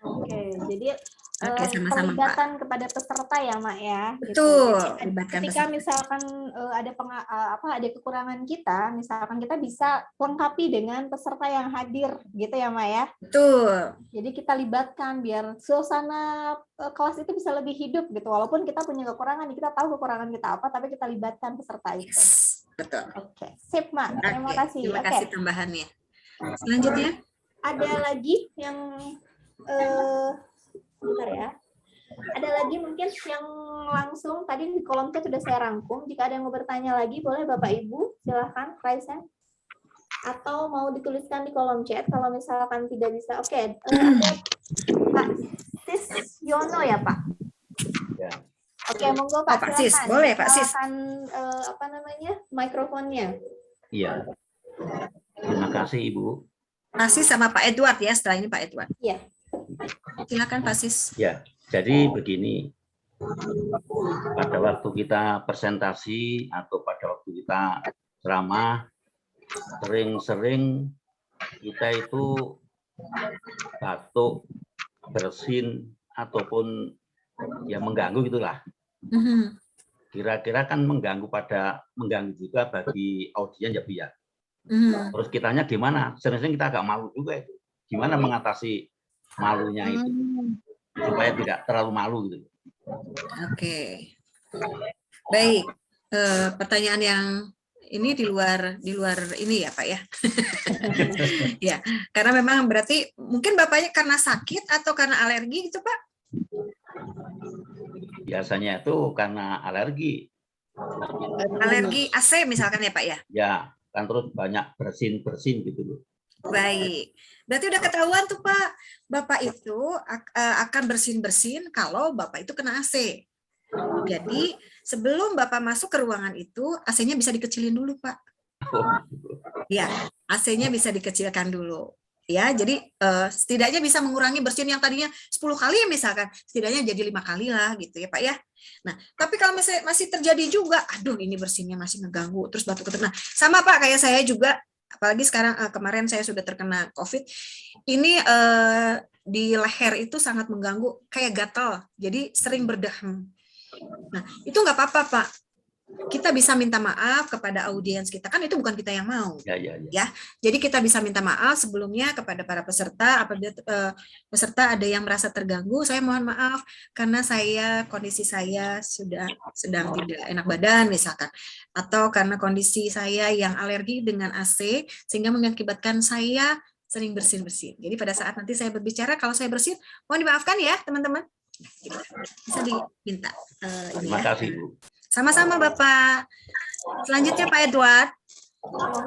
Oke, jadi sama-sama, pelibatan kepada peserta ya, Mak ya. Betul. Gitu. Ketika misalkan ada kekurangan kita, misalkan kita bisa lengkapi dengan peserta yang hadir, gitu ya, Mak ya. Betul. Jadi kita libatkan biar suasana kelas itu bisa lebih hidup gitu. Walaupun kita punya kekurangan, kita tahu kekurangan kita apa, tapi kita libatkan peserta itu. Yes, betul. Oke, sip, Mak. Terima kasih. Terima kasih tambahannya. Selanjutnya ada lagi yang bentar ya. Ada lagi mungkin yang langsung tadi di kolom chat sudah saya rangkum. Jika ada yang mau bertanya lagi, boleh Bapak Ibu silahkan raise hand. Atau mau dituliskan di kolom chat kalau misalkan tidak bisa. Oke, ada Pak Sis Yono ya Pak. Ya. Oke, monggo Pak. Pak Sis, boleh Pak Sis. Silakan mikrofonnya. Iya. Terima kasih Ibu. Pak Sis sama Pak Edward ya, setelah ini Pak Edward. Iya. Silakan Pak Sis. Ya, jadi begini. Pada waktu kita presentasi atau pada waktu kita ceramah, sering-sering kita itu batuk, bersin, ataupun ya mengganggu gitulah. Kira-kira kan mengganggu juga bagi audien ya Bu ya. Terus kitanya gimana? Sering-sering kita agak malu juga itu. Gimana mengatasi malunya itu supaya tidak terlalu malu gitu. Oke. Baik. Pertanyaan yang ini di luar ini ya Pak ya. Ya, karena memang berarti mungkin Bapaknya karena sakit atau karena alergi gitu Pak? Biasanya itu karena alergi. Alergi AC misalkan ya Pak ya? Ya, kan terus banyak bersin gitu loh. Baik, berarti udah ketahuan tuh Pak, Bapak itu akan bersin-bersin kalau Bapak itu kena AC. Jadi sebelum Bapak masuk ke ruangan itu, AC-nya bisa dikecilin dulu Pak. Ya, AC-nya bisa dikecilkan dulu. Ya, jadi setidaknya bisa mengurangi bersin yang tadinya 10 kali misalkan, setidaknya jadi 5 kali lah gitu ya Pak ya. Nah, tapi kalau masih terjadi juga, aduh ini bersinnya masih ngeganggu, terus batuk-batuk. Nah, sama Pak kayak saya juga, apalagi sekarang kemarin saya sudah terkena COVID, ini di leher itu sangat mengganggu, kayak gatal, jadi sering berdaham. Nah, itu nggak apa-apa Pak. Kita bisa minta maaf kepada audiens kita, kan itu bukan kita yang mau. Ya. Jadi kita bisa minta maaf sebelumnya kepada para peserta, apabila peserta ada yang merasa terganggu, saya mohon maaf karena kondisi saya sedang tidak enak badan misalkan, atau karena kondisi saya yang alergi dengan AC sehingga mengakibatkan saya sering bersin-bersin. Jadi pada saat nanti saya berbicara, kalau saya bersin, mohon dimaafkan ya teman-teman. Bisa diminta. Terima kasih Bu. Sama-sama Bapak. Selanjutnya Pak Edward.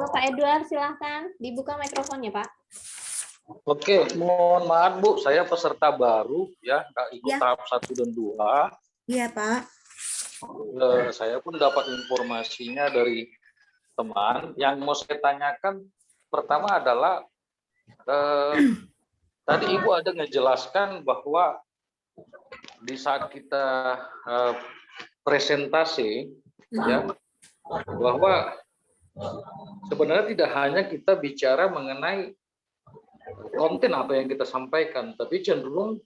Pak Edward silahkan dibuka mikrofonnya Pak. Oke, mohon maaf Bu, saya peserta baru ya, nggak ikut tahap 1 dan 2. Iya Pak. Saya pun dapat informasinya dari teman. Yang mau saya tanyakan pertama adalah tadi Ibu ada ngejelaskan bahwa di saat kita presentasi ya, bahwa sebenarnya tidak hanya kita bicara mengenai konten apa yang kita sampaikan, tapi cenderung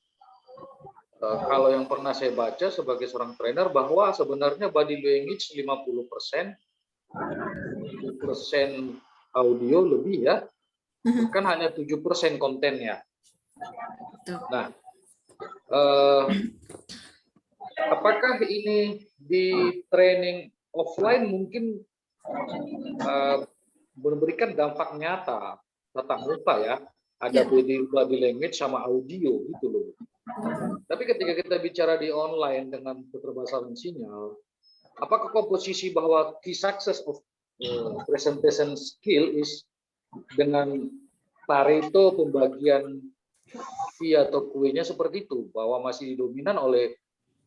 kalau yang pernah saya baca sebagai seorang trainer bahwa sebenarnya body language 50%, 7% audio lebih ya, kan hanya 7% kontennya. Nah, apakah ini di training offline mungkin memberikan dampak nyata tatap muka ya, ada body language sama audio gitu loh. Tapi ketika kita bicara di online dengan keterbatasan sinyal, apakah komposisi bahwa key success of presentation skill is dengan Pareto pembagian fee atau kuenya seperti itu, bahwa masih dominan oleh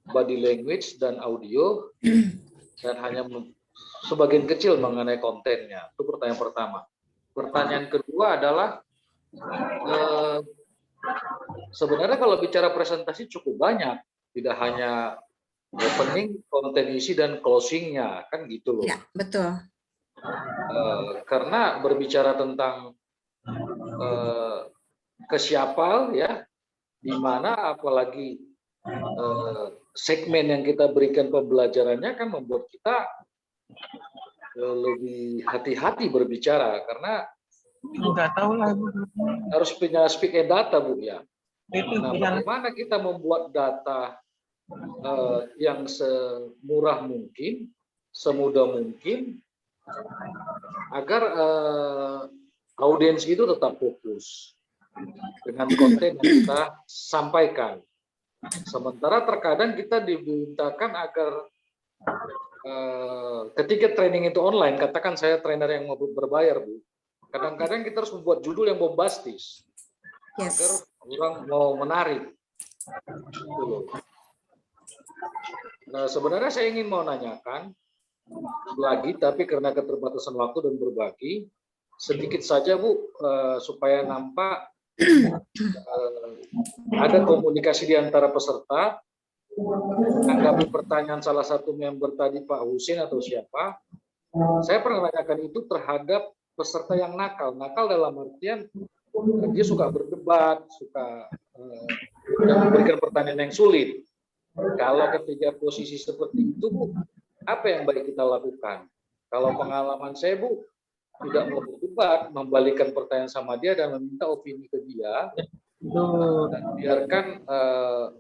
body language dan audio dan hanya sebagian kecil mengenai kontennya? Itu pertanyaan pertama. Pertanyaan kedua adalah sebenarnya kalau bicara presentasi cukup banyak, tidak hanya opening, konten isi dan closingnya, kan gitu loh. Ya, betul. Karena berbicara tentang ke siapa ya, di mana apalagi segmen yang kita berikan pembelajarannya kan membuat kita lebih hati-hati berbicara, karena Enggak tahu lah Bu. harus punya speak and data Bu ya. Itu Nah, yang bagaimana kita membuat data yang semurah mungkin, semudah mungkin, agar audiens itu tetap fokus dengan konten yang kita sampaikan. Sementara terkadang kita dimintakan agar ketika training itu online, katakan saya trainer yang mau berbayar Bu, kadang-kadang kita harus membuat judul yang bombastis agar orang mau menarik. Nah, sebenarnya saya ingin mau nanyakan lagi, tapi karena keterbatasan waktu dan berbagi, sedikit saja Bu, supaya nampak ada komunikasi di antara peserta. Anggapi pertanyaan salah satu member tadi, Pak Husin atau siapa, saya pernah menanyakan itu terhadap peserta yang nakal. Nakal dalam artian dia suka berdebat, suka memberikan pertanyaan yang sulit. Kalau ketika posisi seperti itu, Bu, apa yang baik kita lakukan? Kalau pengalaman saya, Bu, tidak mau berdebat, membalikan pertanyaan sama dia dan meminta opini ke dia, dan biarkan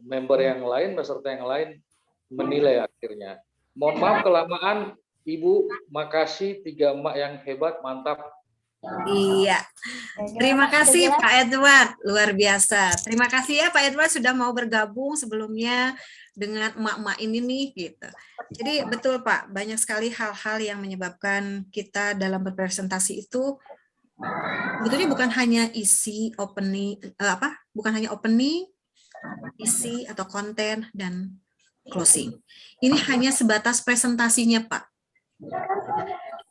member yang lain, peserta yang lain menilai akhirnya. Mohon maaf kelamaan, Ibu, makasih 3 emak yang hebat, mantap. Iya. Terima kasih Pak Edward, luar biasa. Terima kasih ya Pak Edward sudah mau bergabung sebelumnya dengan emak-emak ini nih gitu. Jadi betul Pak, banyak sekali hal-hal yang menyebabkan kita dalam berpresentasi itu sebetulnya bukan hanya isi opening bukan hanya opening, isi atau konten dan closing. Ini hanya sebatas presentasinya Pak.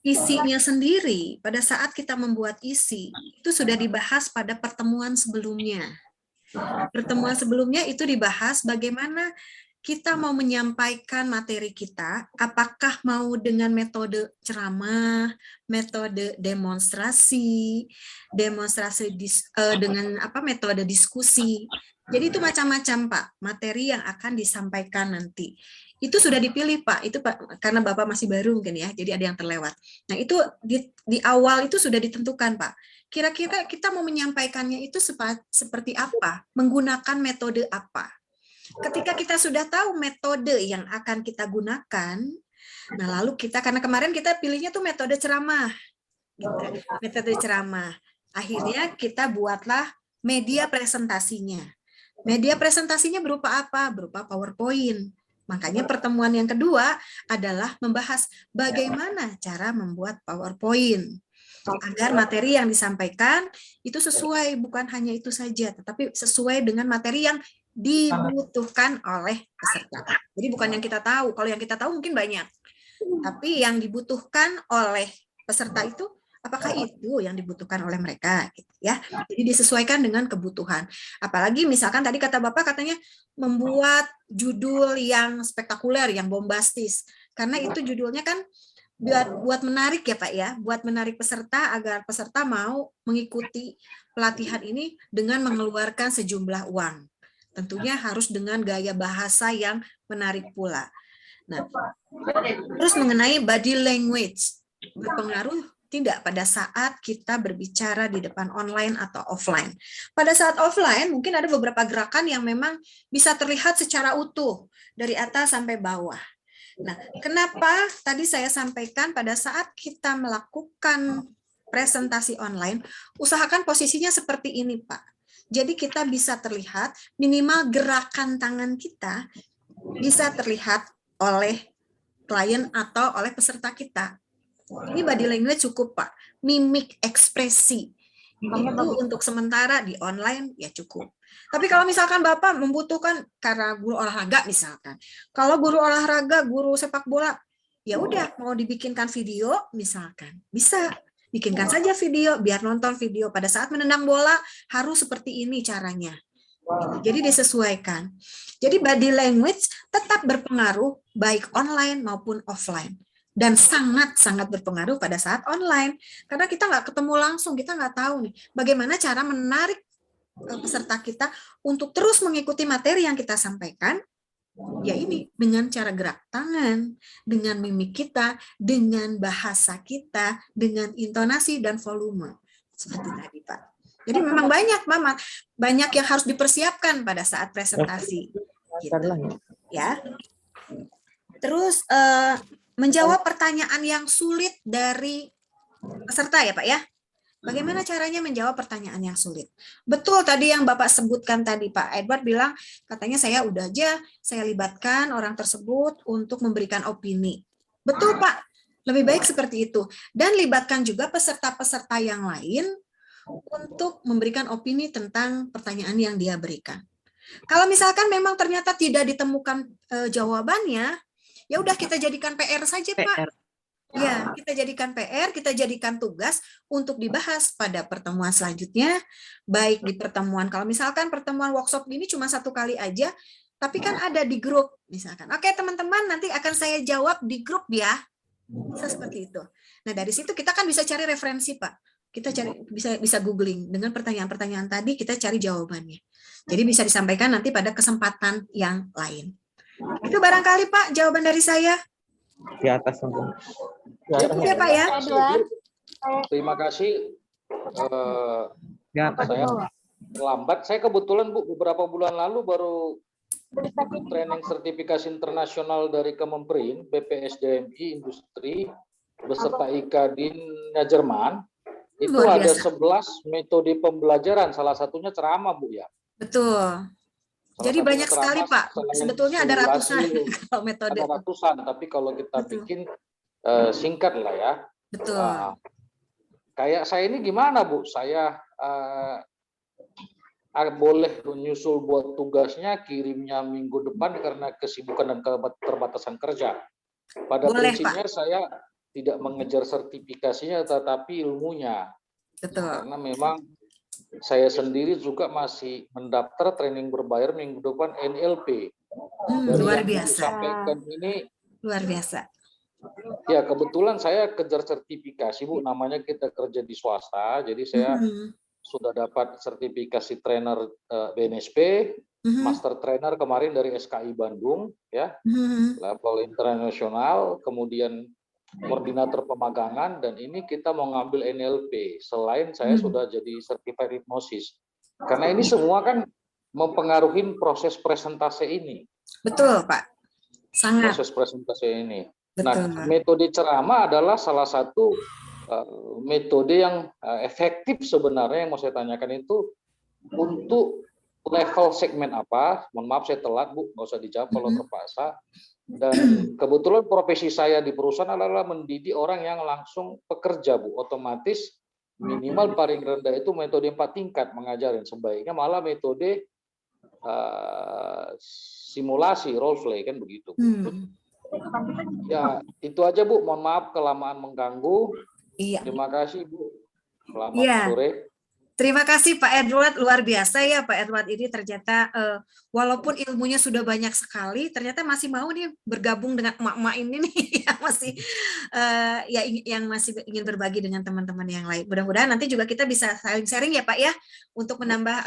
Isinya sendiri pada saat kita membuat isi itu sudah dibahas pada pertemuan sebelumnya. Pertemuan sebelumnya itu dibahas bagaimana kita mau menyampaikan materi kita, apakah mau dengan metode ceramah, metode demonstrasi, dengan metode diskusi. Jadi itu macam-macam Pak, materi yang akan disampaikan nanti. Itu sudah dipilih Pak, itu Pak, karena Bapak masih baru mungkin ya, jadi ada yang terlewat. Nah itu di awal itu sudah ditentukan Pak. Kira-kira kita mau menyampaikannya itu seperti apa, menggunakan metode apa. Ketika kita sudah tahu metode yang akan kita gunakan, nah lalu kita, karena kemarin kita pilihnya tuh metode ceramah, gitu. Metode ceramah. Akhirnya kita buatlah media presentasinya. Media presentasinya berupa apa? Berupa PowerPoint. Makanya pertemuan yang kedua adalah membahas bagaimana cara membuat PowerPoint agar materi yang disampaikan itu sesuai, bukan hanya itu saja, tetapi sesuai dengan materi yang dibutuhkan oleh peserta. Jadi bukan yang kita tahu. Kalau yang kita tahu mungkin banyak, tapi yang dibutuhkan oleh peserta itu apakah itu yang dibutuhkan oleh mereka, gitu ya. Jadi disesuaikan dengan kebutuhan. Apalagi misalkan tadi kata Bapak katanya membuat judul yang spektakuler, yang bombastis. Karena itu judulnya kan buat menarik ya Pak ya, buat menarik peserta agar peserta mau mengikuti pelatihan ini dengan mengeluarkan sejumlah uang. Tentunya harus dengan gaya bahasa yang menarik pula. Nah, terus mengenai body language. berpengaruh tidak pada saat kita berbicara di depan online atau offline. Pada saat offline mungkin ada beberapa gerakan yang memang bisa terlihat secara utuh dari atas sampai bawah. Nah, kenapa tadi saya sampaikan pada saat kita melakukan presentasi online, usahakan posisinya seperti ini, Pak. Jadi kita bisa terlihat, minimal gerakan tangan kita bisa terlihat oleh klien atau oleh peserta kita. Ini body language cukup, Pak. Mimik, ekspresi. Itu untuk sementara di online ya cukup. Tapi kalau misalkan Bapak membutuhkan karena guru olahraga misalkan. Kalau guru olahraga, guru sepak bola, ya udah mau dibikinkan video misalkan. Bisa bikinkan saja video biar nonton video pada saat menendang bola harus seperti ini caranya. Jadi disesuaikan. Jadi body language tetap berpengaruh baik online maupun offline. Dan sangat-sangat berpengaruh pada saat online. Karena kita nggak ketemu langsung, kita nggak tahu nih bagaimana cara menarik peserta kita untuk terus mengikuti materi yang kita sampaikan, ya ini dengan cara gerak tangan, dengan mimik kita, dengan bahasa kita, dengan intonasi dan volume. Seperti tadi, Pak. Jadi memang banyak yang harus dipersiapkan pada saat presentasi. Gitu. Ya. Terus menjawab pertanyaan yang sulit dari peserta ya Pak ya. Bagaimana caranya menjawab pertanyaan yang sulit? Betul tadi yang Bapak sebutkan tadi Pak Edward bilang katanya saya udah aja saya libatkan orang tersebut untuk memberikan opini. Betul Pak, lebih baik seperti itu. Dan libatkan juga peserta-peserta yang lain untuk memberikan opini tentang pertanyaan yang dia berikan. Kalau misalkan memang ternyata tidak ditemukan jawabannya, ya udah kita jadikan PR saja Pak. Ya, kita jadikan PR, kita jadikan tugas untuk dibahas pada pertemuan selanjutnya, baik di pertemuan, kalau misalkan pertemuan workshop ini cuma 1 kali aja, tapi kan ada di grup, misalkan. Oke teman-teman, nanti akan saya jawab di grup ya. Bisa seperti itu. Nah dari situ kita kan bisa cari referensi Pak. Kita cari bisa googling dengan pertanyaan-pertanyaan tadi kita cari jawabannya. Jadi bisa disampaikan nanti pada kesempatan yang lain. Itu barangkali Pak jawaban dari saya. Di atas. Cukup ya Pak ya. Terima kasih. Di atas. Saya lambat. Saya kebetulan Bu beberapa bulan lalu baru training sertifikasi internasional dari Kemenperin, BPSDMI Industri beserta IKADIN Jerman. Itu ada 11 metode pembelajaran, salah satunya ceramah Bu ya. Betul. Jadi banyak sekali Pak. Sebetulnya ada ratusan kalau metode. Ada ratusan, tapi kalau kita bikin singkat lah ya. Betul. Kayak saya ini gimana Bu? Saya boleh menyusul buat tugasnya, kirimnya minggu depan karena kesibukan dan keterbatasan kerja. Pada prinsipnya saya tidak mengejar sertifikasinya, tetapi ilmunya. Betul. Karena memang saya sendiri juga masih mendaftar training berbayar minggu depan NLP. Luar biasa. Sampaikan ini luar biasa. Ya kebetulan saya kejar sertifikasi Bu, namanya kita kerja di swasta, jadi saya sudah dapat sertifikasi trainer BNSP, master trainer kemarin dari SKI Bandung, ya, level internasional, kemudian koordinator pemagangan, dan ini kita mau ngambil NLP. Selain saya sudah jadi certified hipnosis, karena ini semua kan mempengaruhi proses presentasi ini. Betul Pak, sangat. Proses presentasi ini. Betul. Nah, metode ceramah adalah salah satu metode yang efektif sebenarnya yang mau saya tanyakan itu untuk level segmen apa? Mohon maaf saya telat Bu, nggak usah dijawab kalau terpaksa. Dan kebetulan profesi saya di perusahaan adalah mendidik orang yang langsung pekerja Bu, otomatis minimal paling rendah itu metode 4 tingkat mengajarin, sebaiknya malah metode simulasi role play kan begitu. Ya itu aja Bu, mohon maaf kelamaan mengganggu. Iya. Terima kasih Bu. Selamat sore. Terima kasih Pak Edward, luar biasa ya Pak Edward ini ternyata walaupun ilmunya sudah banyak sekali, ternyata masih mau nih bergabung dengan emak-emak ini nih yang masih yang masih ingin berbagi dengan teman-teman yang lain. Mudah-mudahan nanti juga kita bisa saling sharing ya Pak ya untuk menambah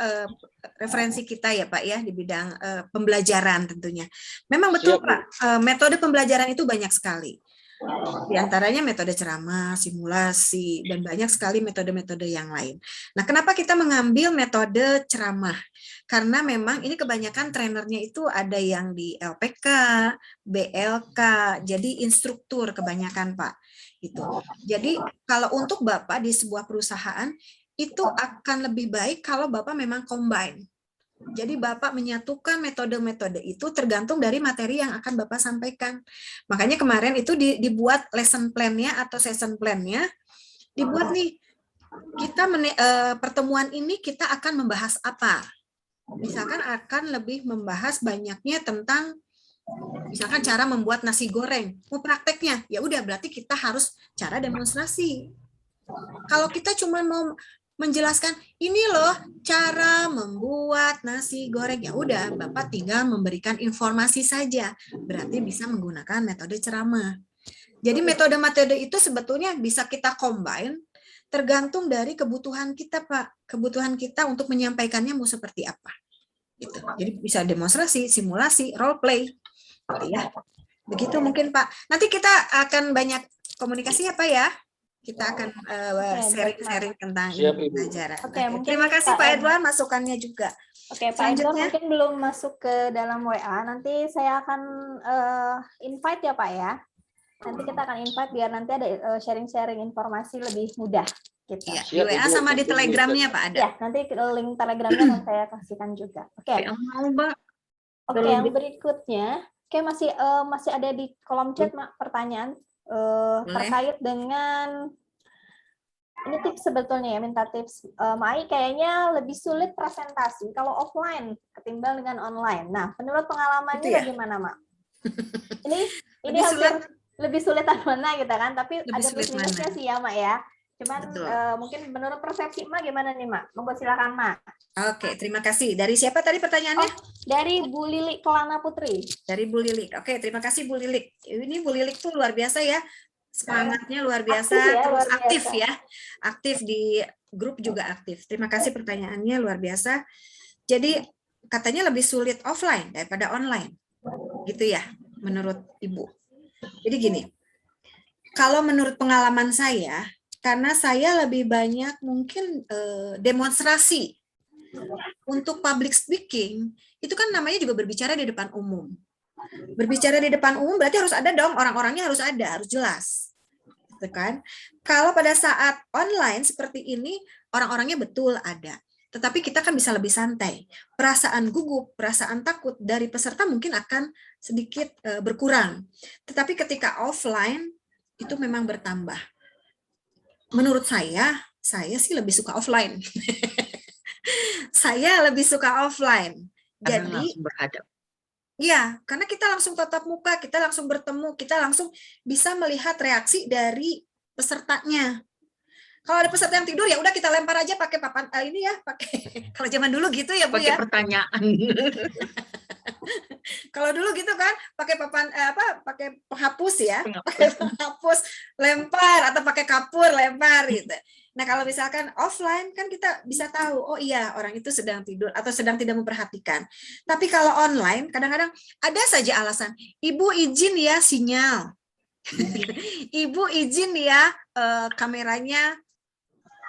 referensi kita ya Pak ya di bidang pembelajaran tentunya. Memang betul Pak, metode pembelajaran itu banyak sekali. Di antaranya metode ceramah, simulasi, dan banyak sekali metode-metode yang lain. Nah, kenapa kita mengambil metode ceramah? Karena memang ini kebanyakan trenernya itu ada yang di LPK, BLK, jadi instruktur kebanyakan, Pak. Itu. Jadi kalau untuk Bapak di sebuah perusahaan itu akan lebih baik kalau Bapak memang combine. Jadi Bapak menyatukan metode-metode itu tergantung dari materi yang akan Bapak sampaikan. Makanya kemarin itu dibuat lesson plan-nya atau session plan-nya, dibuat nih, kita pertemuan ini kita akan membahas apa. Misalkan akan lebih membahas banyaknya tentang misalkan cara membuat nasi goreng. Mau prakteknya, ya udah berarti kita harus cara demonstrasi. Kalau kita cuma mau menjelaskan ini loh cara membuat nasi goreng, ya udah Bapak tinggal memberikan informasi saja, berarti bisa menggunakan metode ceramah. Jadi metode-metode itu sebetulnya bisa kita combine tergantung dari kebutuhan kita, Pak, kebutuhan kita untuk menyampaikannya mau seperti apa gitu. Jadi bisa demonstrasi, simulasi, role play gitu ya. Begitu mungkin Pak, nanti kita akan banyak komunikasi ya Pak ya. Kita akan sharing-sharing tentang pelajaran. Mungkin Terima kasih Pak Edward masukannya juga. Oke, Pak Edward mungkin belum masuk ke dalam WA. Nanti saya akan invite ya Pak ya. Nanti kita akan invite biar nanti ada sharing-sharing informasi lebih mudah. Gitu. Ya, di WA sama di Telegramnya Pak ada. Ya, nanti link Telegramnya akan saya kasihkan juga. Oke. Oke, yang berikutnya, masih ada di kolom chat Mak, pertanyaan. Terkait dengan ini tips sebetulnya ya, minta tips. Mai kayaknya lebih sulit presentasi kalau offline ketimbang dengan online. Nah, menurut pengalamannya bagaimana, Mak? Ini hampir lebih sulitan mana gitu kan? Tapi lebih ada plus minusnya sih ya, Mak ya. Cuman mungkin menurut persepsi Mak gimana nih, Mak? Monggo silakan, Mak. Oke, terima kasih. Dari siapa tadi pertanyaannya? Dari Bu Lilik Kelana Putri. Dari Bu Lilik. Oke, terima kasih Bu Lilik. Ini Bu Lilik tuh luar biasa ya. Semangatnya luar biasa, terus aktif ya. Aktif di grup juga aktif. Terima kasih pertanyaannya luar biasa. Jadi katanya lebih sulit offline daripada online. Gitu ya, menurut Ibu. Jadi gini. Kalau menurut pengalaman saya, karena saya lebih banyak mungkin demonstrasi. Untuk public speaking, itu kan namanya juga berbicara di depan umum. Berbicara di depan umum berarti harus ada dong, orang-orangnya harus ada, harus jelas. Gitu kan? Kalau pada saat online seperti ini, orang-orangnya betul ada. Tetapi kita kan bisa lebih santai. Perasaan gugup, perasaan takut dari peserta mungkin akan sedikit berkurang. Tetapi ketika offline, itu memang bertambah. Menurut saya sih lebih suka offline. Saya lebih suka offline. Karena Jadi langsung berhadap. ya, karena kita langsung tatap muka, kita langsung bertemu, kita langsung bisa melihat reaksi dari pesertanya. Kalau ada peserta yang tidur ya udah kita lempar aja pakai papan ini ya, pakai kalau zaman dulu gitu ya Bu Pakai ya. pertanyaan. Kalau dulu gitu kan, pakai papan pakai penghapus ya, pakai penghapus lempar atau pakai kapur lempar gitu. Nah, kalau misalkan offline kan kita bisa tahu, oh iya orang itu sedang tidur atau sedang tidak memperhatikan. Tapi kalau online kadang-kadang ada saja alasan, Ibu izin ya sinyal. Ibu izin ya kameranya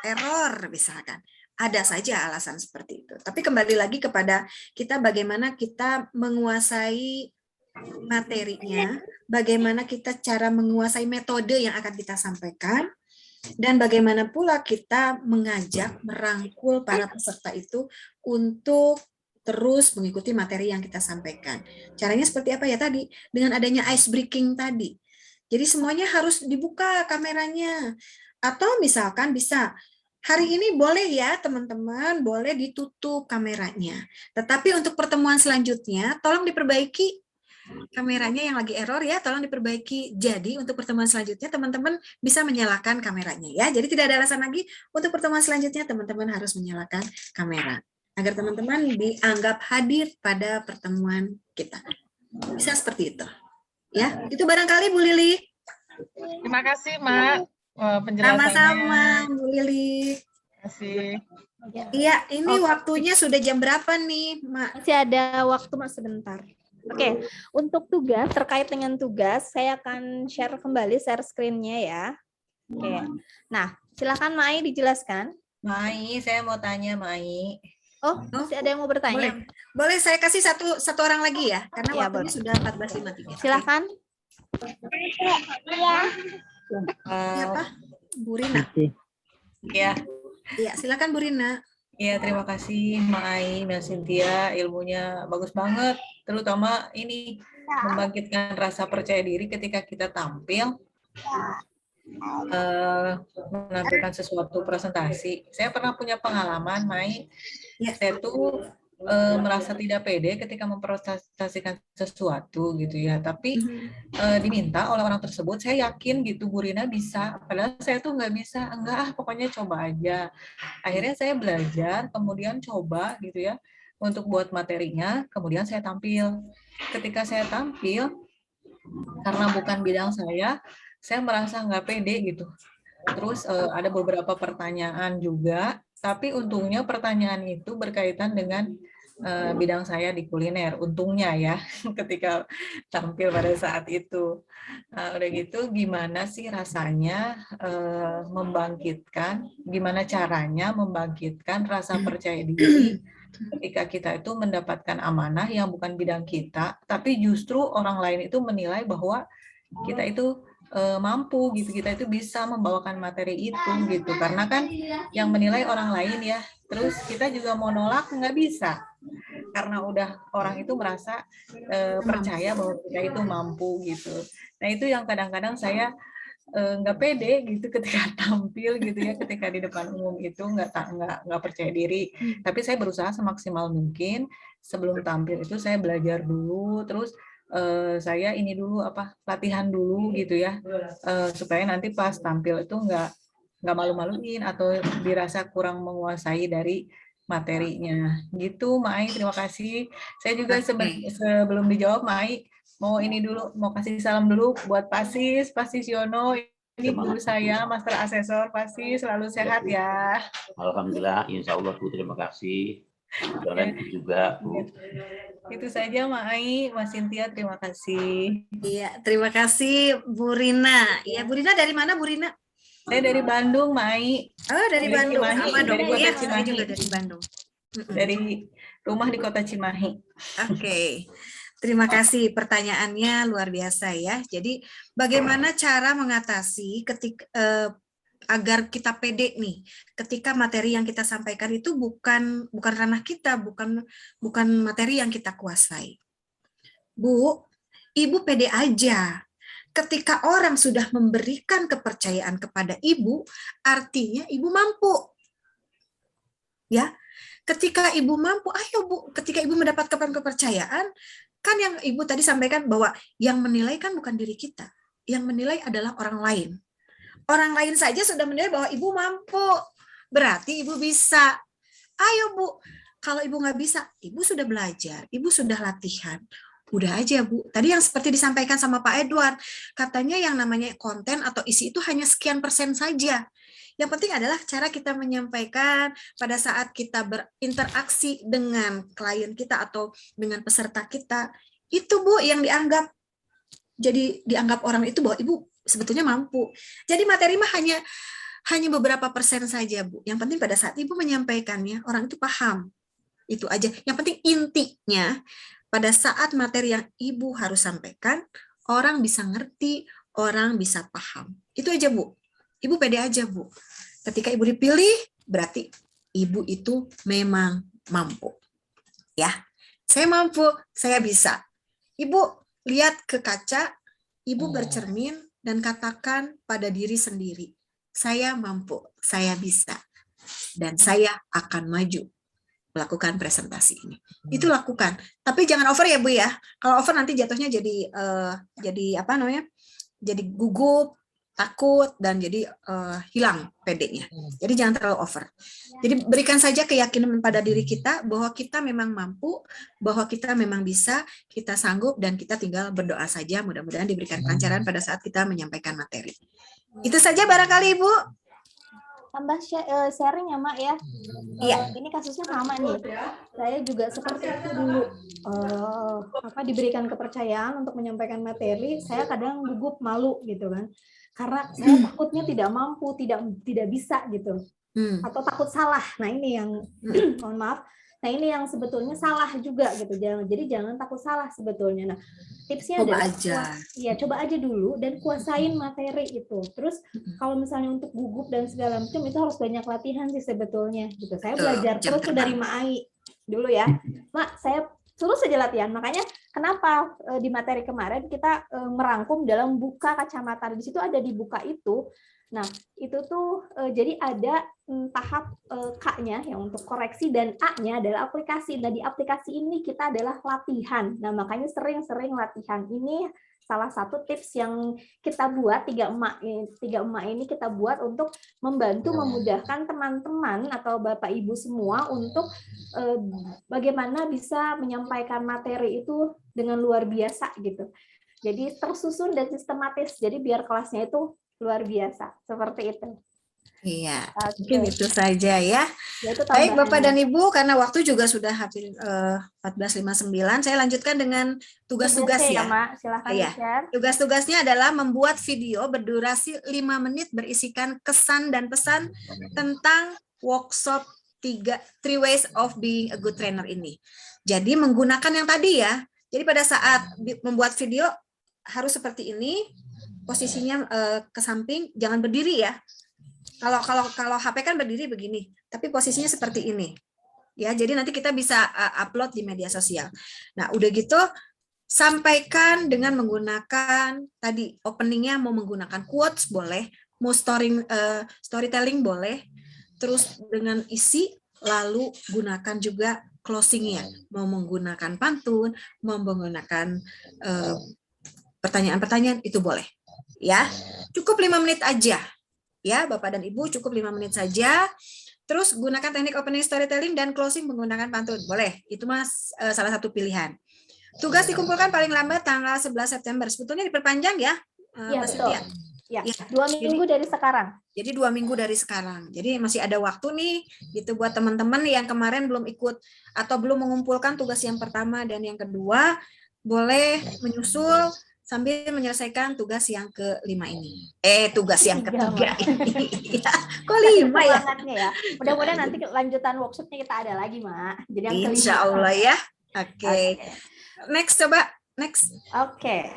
error misalkan. Ada saja alasan seperti itu. Tapi kembali lagi kepada kita bagaimana kita menguasai materinya, bagaimana kita cara menguasai metode yang akan kita sampaikan, dan bagaimana pula kita mengajak, merangkul para peserta itu untuk terus mengikuti materi yang kita sampaikan. Caranya seperti apa ya tadi? Dengan adanya ice breaking tadi. Jadi semuanya harus dibuka kameranya. Atau misalkan bisa, hari ini boleh ya teman-teman, boleh ditutup kameranya. Tetapi untuk pertemuan selanjutnya, tolong diperbaiki kameranya yang lagi error ya, tolong diperbaiki. Jadi untuk pertemuan selanjutnya teman-teman bisa menyalakan kameranya ya. Jadi tidak ada alasan lagi untuk pertemuan selanjutnya teman-teman harus menyalakan kamera agar teman-teman dianggap hadir pada pertemuan kita. Bisa seperti itu. Ya, itu barangkali Bu Lili. Terima kasih, Mak. Penjelasannya. Sama-sama, Bu Lili. Terima kasih. Iya, ini waktunya sudah jam berapa nih, Mak? Masih ada waktu Mak sebentar. Oke, untuk tugas, terkait dengan tugas, saya akan share kembali share screen-nya ya. Oke, nah silakan Mai dijelaskan. Mai, saya mau tanya Mai. Oh, masih ada yang mau bertanya? Boleh saya kasih satu orang lagi ya, karena Ya, waktunya boleh. sudah 14.53. Silakan. Siapa? Bu Rina. Ya, Iya, silakan Bu Rina. ya terima kasih Mai, Mbak Cynthia, ilmunya bagus banget. Terutama ini membangkitkan rasa percaya diri ketika kita tampil, menampilkan sesuatu presentasi. Saya pernah punya pengalaman, Mai. Saya tuh merasa tidak pede ketika mempresentasikan sesuatu gitu ya, tapi diminta oleh orang tersebut, saya yakin gitu Bu Rina bisa, padahal saya tuh nggak bisa, enggak pokoknya coba aja. Akhirnya saya belajar, kemudian coba gitu ya untuk buat materinya, kemudian saya tampil. Ketika saya tampil, karena bukan bidang saya merasa nggak pede gitu. Terus ada beberapa pertanyaan juga, tapi untungnya pertanyaan itu berkaitan dengan bidang saya di kuliner, untungnya ya, ketika tampil pada saat itu. Udah gitu, gimana sih rasanya gimana caranya membangkitkan rasa percaya diri ketika kita itu mendapatkan amanah yang bukan bidang kita, tapi justru orang lain itu menilai bahwa kita itu mampu gitu, kita itu bisa membawakan materi itu gitu, karena kan yang menilai orang lain ya, terus kita juga mau nolak nggak bisa, karena udah orang itu merasa percaya bahwa kita itu mampu gitu. Nah itu yang kadang-kadang saya nggak pede gitu ketika tampil gitu ya, ketika di depan umum itu nggak percaya diri, tapi saya berusaha semaksimal mungkin. Sebelum tampil itu saya belajar dulu, terus saya ini dulu latihan dulu gitu ya, supaya nanti pas tampil itu nggak malu-maluin atau dirasa kurang menguasai dari materinya gitu. Mai, terima kasih. Saya juga sebelum dijawab Mai mau ini dulu, mau kasih salam dulu buat Pak Sis Yono, ini guru saya, Master Asesor. Pak Sis selalu sehat ya. Alhamdulillah, insya Allah Bu, terima kasih. Dan juga Bu. Itu saja Mai, Mas Cynthia, terima kasih. Iya, terima kasih Bu Rina. Iya, Bu Rina dari mana Bu Rina? Saya dari Bandung, Mai. Oh, dari Bandung. Sama dong, ya, saya juga dari Bandung. Dari rumah di Kota Cimahi. Oke. Terima kasih, pertanyaannya luar biasa ya. Jadi bagaimana cara mengatasi agar kita pede nih ketika materi yang kita sampaikan itu bukan ranah kita, bukan materi yang kita kuasai. Bu, Ibu pede aja. Ketika orang sudah memberikan kepercayaan kepada Ibu, artinya Ibu mampu. Ya. Ketika Ibu mampu, ayo Bu, ketika Ibu mendapatkan kepercayaan, kan yang Ibu tadi sampaikan bahwa yang menilai kan bukan diri kita. Yang menilai adalah orang lain. Orang lain saja sudah menilai bahwa Ibu mampu. Berarti Ibu bisa. Ayo Bu, kalau Ibu nggak bisa, Ibu sudah belajar, Ibu sudah latihan. Udah aja Bu. Tadi yang seperti disampaikan sama Pak Edward, katanya yang namanya konten atau isi itu hanya sekian persen saja. Yang penting adalah cara kita menyampaikan pada saat kita berinteraksi dengan klien kita atau dengan peserta kita. Itu Bu yang dianggap. Jadi dianggap orang itu bahwa Ibu sebetulnya mampu. Jadi materi mah hanya beberapa persen saja Bu. Yang penting pada saat Ibu menyampaikannya, orang itu paham. Itu aja. Yang penting intinya, pada saat materi yang Ibu harus sampaikan, orang bisa ngerti, orang bisa paham. Itu aja Bu. Ibu pede aja Bu. Ketika Ibu dipilih, berarti Ibu itu memang mampu. Ya, saya mampu, saya bisa. Ibu lihat ke kaca, Ibu bercermin dan katakan pada diri sendiri, saya mampu, saya bisa, dan saya akan maju melakukan presentasi ini. Itu lakukan, tapi jangan over ya Bu ya. Kalau over nanti jatuhnya jadi apa namanya? Jadi gugup, takut, dan jadi hilang PD-nya. Jadi jangan terlalu over. Jadi berikan saja keyakinan pada diri kita bahwa kita memang mampu, bahwa kita memang bisa, kita sanggup, dan kita tinggal berdoa saja. Mudah-mudahan diberikan kelancaran pada saat kita menyampaikan materi. Itu saja barangkali Ibu. Tambah sharing ya Mak ya. Iya. Ini kasusnya sama nih. Saya juga seperti itu dulu. diberikan kepercayaan untuk menyampaikan materi, saya kadang gugup, malu gitu kan. Karena saya takutnya tidak mampu, tidak bisa gitu. Atau takut salah. Nah, ini yang mohon maaf. Nah, ini yang sebetulnya salah juga gitu. Jadi jangan takut salah sebetulnya. Nah, tipsnya Coba adalah aja. coba aja dulu dan kuasain materi itu. Terus kalau misalnya untuk gugup dan segala macam itu harus banyak latihan sih sebetulnya gitu. Saya belajar terus tuh dari Mak Ai dulu ya. Mak, saya terus saja latihan. Makanya kenapa di materi kemarin kita merangkum dalam buka kacamata. Di situ ada di buka itu. Nah, itu tuh jadi ada tahap K-nya yang untuk koreksi dan A-nya adalah aplikasi. Nah, di aplikasi ini kita adalah latihan. Nah, makanya sering-sering latihan. Ini salah satu tips yang kita buat, tiga emak ini kita buat untuk membantu memudahkan teman-teman atau Bapak Ibu semua untuk bagaimana bisa menyampaikan materi itu dengan luar biasa gitu. Jadi tersusun dan sistematis. Jadi biar kelasnya itu luar biasa, seperti itu. Iya, mungkin itu saja ya. Itu Baik tambahan. Bapak dan Ibu, karena waktu juga sudah hampir 14.59, saya lanjutkan dengan tugas-tugas Tugasnya ya. Mak, silahkan Iya. di-share. Tugas-tugasnya adalah membuat video berdurasi 5 menit berisikan kesan dan pesan tentang workshop 3 Ways of Being a Good Trainer ini. Jadi menggunakan yang tadi ya. Jadi pada saat membuat video harus seperti ini. Posisinya ke samping, jangan berdiri ya. Kalau HP kan berdiri begini, tapi posisinya seperti ini. Ya, jadi nanti kita bisa upload di media sosial. Nah, udah gitu sampaikan dengan menggunakan tadi openingnya mau menggunakan quotes boleh, mau storytelling boleh, terus dengan isi lalu gunakan juga closingnya, mau menggunakan pantun, mau menggunakan pertanyaan-pertanyaan itu boleh. Ya, cukup 5 menit aja. Ya, Bapak dan Ibu cukup 5 menit saja. Terus gunakan teknik opening storytelling dan closing menggunakan pantun. Boleh, itu Mas salah satu pilihan. Tugas dikumpulkan paling lambat tanggal 11 September. Sebetulnya diperpanjang ya, Iya, Mas betul. Cynthia? Ya, 2 minggu dari sekarang. Jadi 2 minggu dari sekarang. Jadi masih ada waktu nih, gitu buat teman-teman yang kemarin belum ikut atau belum mengumpulkan tugas yang pertama dan yang kedua, boleh menyusul sambil menyelesaikan tugas yang ke-5 ini. Tugas yang ketiga ini. Kok 5 ya? Ya. Mudah-mudahan nanti lanjutan workshopnya kita ada lagi, Mak. Jadi yang Insya Allah ya. Oke. Next, coba. Next. Oke.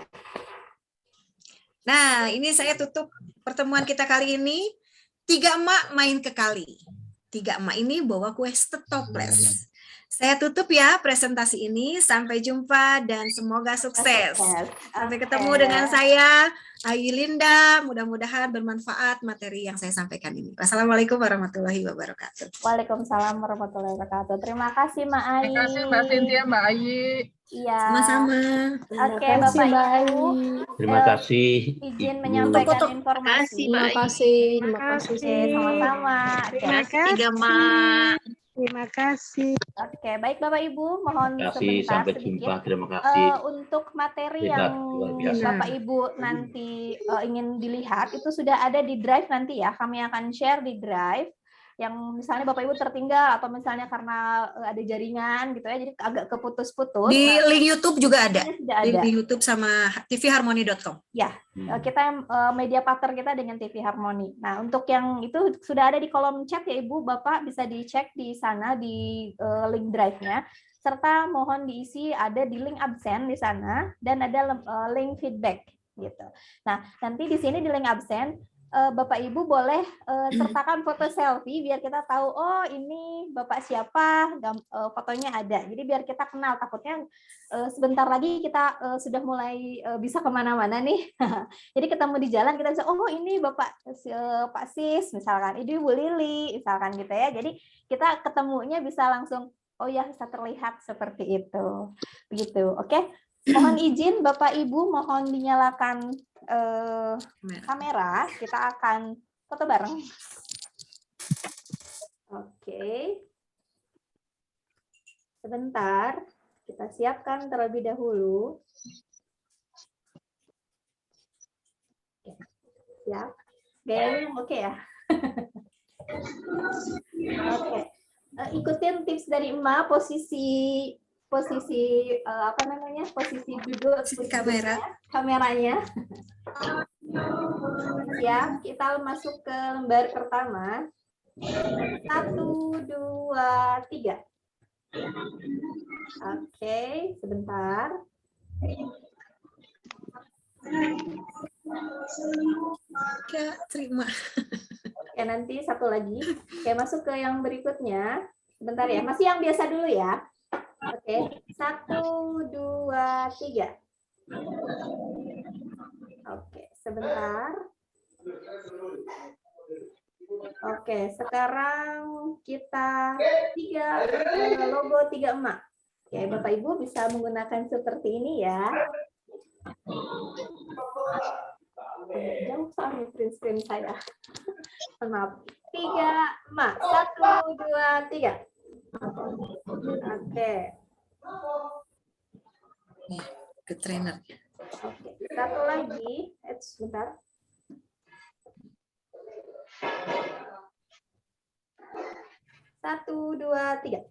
Nah, ini saya tutup pertemuan kita kali ini. 3 emak main ke kali. 3 emak ini bawa kue toples. Saya tutup ya presentasi ini. Sampai jumpa dan semoga sukses. Sampai ketemu dengan saya, Ayu Linda. Mudah-mudahan bermanfaat materi yang saya sampaikan ini. Wassalamualaikum warahmatullahi wabarakatuh. Waalaikumsalam warahmatullahi wabarakatuh. Terima kasih Mbak Ai. Terima kasih Mbak Cynthia, Mbak Ayi. Iya. Sama-sama. Oke, Bapak Ibu. Terima kasih. Izin Ibu. menyampaikan informasi. Terima kasih. Terima kasih. Oke, sama-sama. Terima kasih, Mak. Terima kasih. Oke, baik Bapak Ibu, mohon Terima kasih. sebentar Sampai sedikit. jumpa. Terima kasih. Untuk materi Hebat, yang luar biasa. Bapak Ibu nanti ingin dilihat itu sudah ada di Drive nanti ya. Kami akan share di Drive. Yang misalnya Bapak Ibu tertinggal atau misalnya karena ada jaringan gitu ya, jadi agak keputus-putus. Di link YouTube juga ada. Sudah ada. Di YouTube sama tvharmony.com. Ya, kita media partner kita dengan TV Harmony. Nah, untuk yang itu sudah ada di kolom chat ya Ibu, Bapak bisa dicek di sana di link drive-nya. Serta mohon diisi ada di link absen di sana dan ada link feedback gitu. Nah, nanti di sini di link absen Bapak Ibu boleh sertakan foto selfie biar kita tahu oh ini Bapak siapa, fotonya ada. Jadi biar kita kenal, takutnya sebentar lagi kita sudah mulai bisa kemana-mana nih. Jadi ketemu di jalan kita bisa oh ini Bapak Pak Sis misalkan, ini Bu Lili misalkan gitu ya. Jadi kita ketemunya bisa langsung oh ya bisa terlihat seperti itu. Begitu. Oke. Mohon izin Bapak Ibu mohon dinyalakan kamera, kita akan foto bareng. Oke. Sebentar, kita siapkan terlebih dahulu. Oke. Siap. Gayanya oke ya? Oke. Ikutin tips dari Emak, posisi posisi apa namanya? Posisi duduk kameranya. Ya, kita masuk ke lembar pertama. 1, 2, 3. Oke, sebentar. Kak, terima. Oke, nanti satu lagi. Oke, masuk ke yang berikutnya. Sebentar ya, masih yang biasa dulu ya. Oke, 1, 2, 3. Oke, sebentar. Oke, sekarang kita logo 3 emak. Oke, Bapak Ibu bisa menggunakan seperti ini ya. Jauh soalnya print screen saya. Maaf. 3 emak. 1, 2, 3. Oke. Ke trainer. Oke. Satu lagi. Sebentar. Satu, dua, tiga.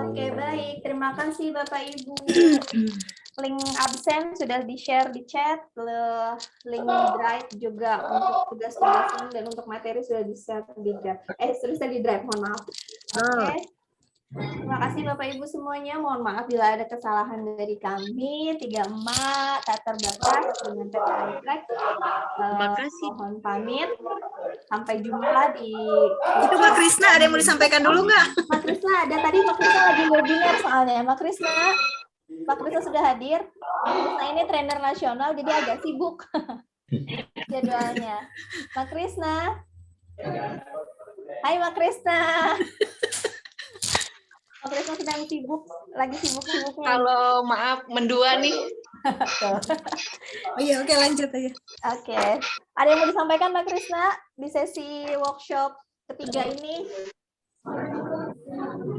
Oke, baik. Terima kasih Bapak Ibu. Link absen sudah di-share di chat, link drive juga untuk tugas-tugasnya dan untuk materi sudah di-share di drive. Sudah di drive, mohon maaf. Oke. Terima kasih Bapak Ibu semuanya. Mohon maaf bila ada kesalahan dari kami. 3 emak, tak terbatas dengan PT iTrack. Terima kasih. Mohon pamit. Sampai jumpa di... Itu Mbak Krisna, ada yang mau disampaikan dulu nggak? Mbak Krisna ada, tadi Mbak Krisna lagi webinar soalnya. Mbak Krisna sudah hadir. Mbak Krisna ini trainer nasional, jadi agak sibuk jadwalnya. Mbak Krisna. Hai Mbak Krisna. Mbak Krisna sedang sibuk, lagi sibuk-sibuknya. Kalau maaf, mendua nih. Oh iya, oke lanjut aja. Oke. Ada yang mau disampaikan Mbak Krisna di sesi workshop ketiga ini?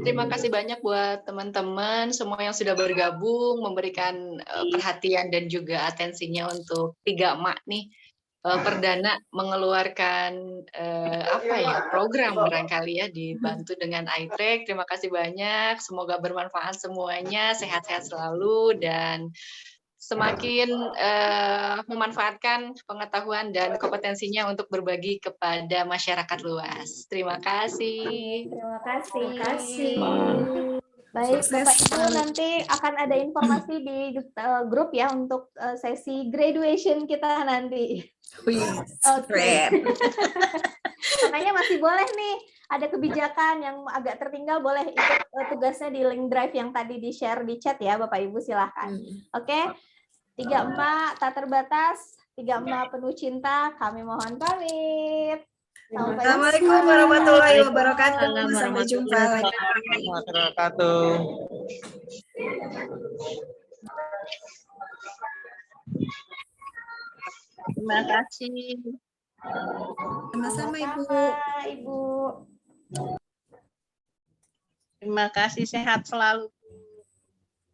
Terima kasih banyak buat teman-teman semua yang sudah bergabung, memberikan perhatian dan juga atensinya untuk 3 emak nih. Perdana mengeluarkan program barangkali ya, dibantu dengan iTrack. Terima kasih banyak, semoga bermanfaat semuanya, sehat-sehat selalu dan semakin memanfaatkan pengetahuan dan kompetensinya untuk berbagi kepada masyarakat luas. Terima kasih. Terima kasih. Baik, Bapak Ibu, nanti akan ada informasi di grup ya untuk sesi graduation kita nanti. Keren. Makanya masih boleh nih, ada kebijakan yang agak tertinggal boleh ikut tugasnya di link drive yang tadi di-share di chat ya, Bapak Ibu silahkan. Oke, 3 emak tak terbatas, 3 emak penuh cinta, kami mohon pamit. Assalamualaikum warahmatullahi wabarakatuh. Sampai jumpa lagi. Terima kasih. Sama-sama Ibu. Terima kasih, sehat selalu.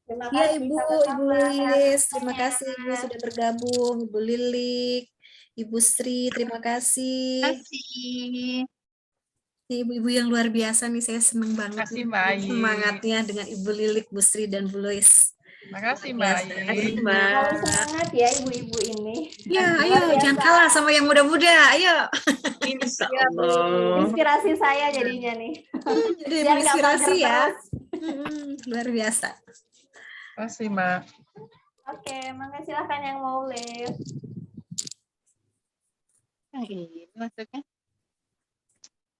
Iya Ibu Lilis, terima kasih Ibu sudah bergabung. Ibu Lilik, Ibu Sri, terima kasih. Terima kasih. Ibu-ibu yang luar biasa nih, saya senang banget Terima kasih, Mbak Ayi. semangatnya dengan Ibu Lilik, Bu Sri, dan Bu Lois. Terima kasih Mbak Ayi. Terima kasih, Mbak. Selalu semangat ya ibu-ibu ini. Ya, ayo jangan kalah sama yang muda-muda, ayo. Insya Allah. Inspirasi saya jadinya nih. Jadi Biar nggak inspirasi mager ya. terus. Luar biasa. Terima kasih Mbak. Oke, mangga silahkan yang mau live. Yang ini masuknya.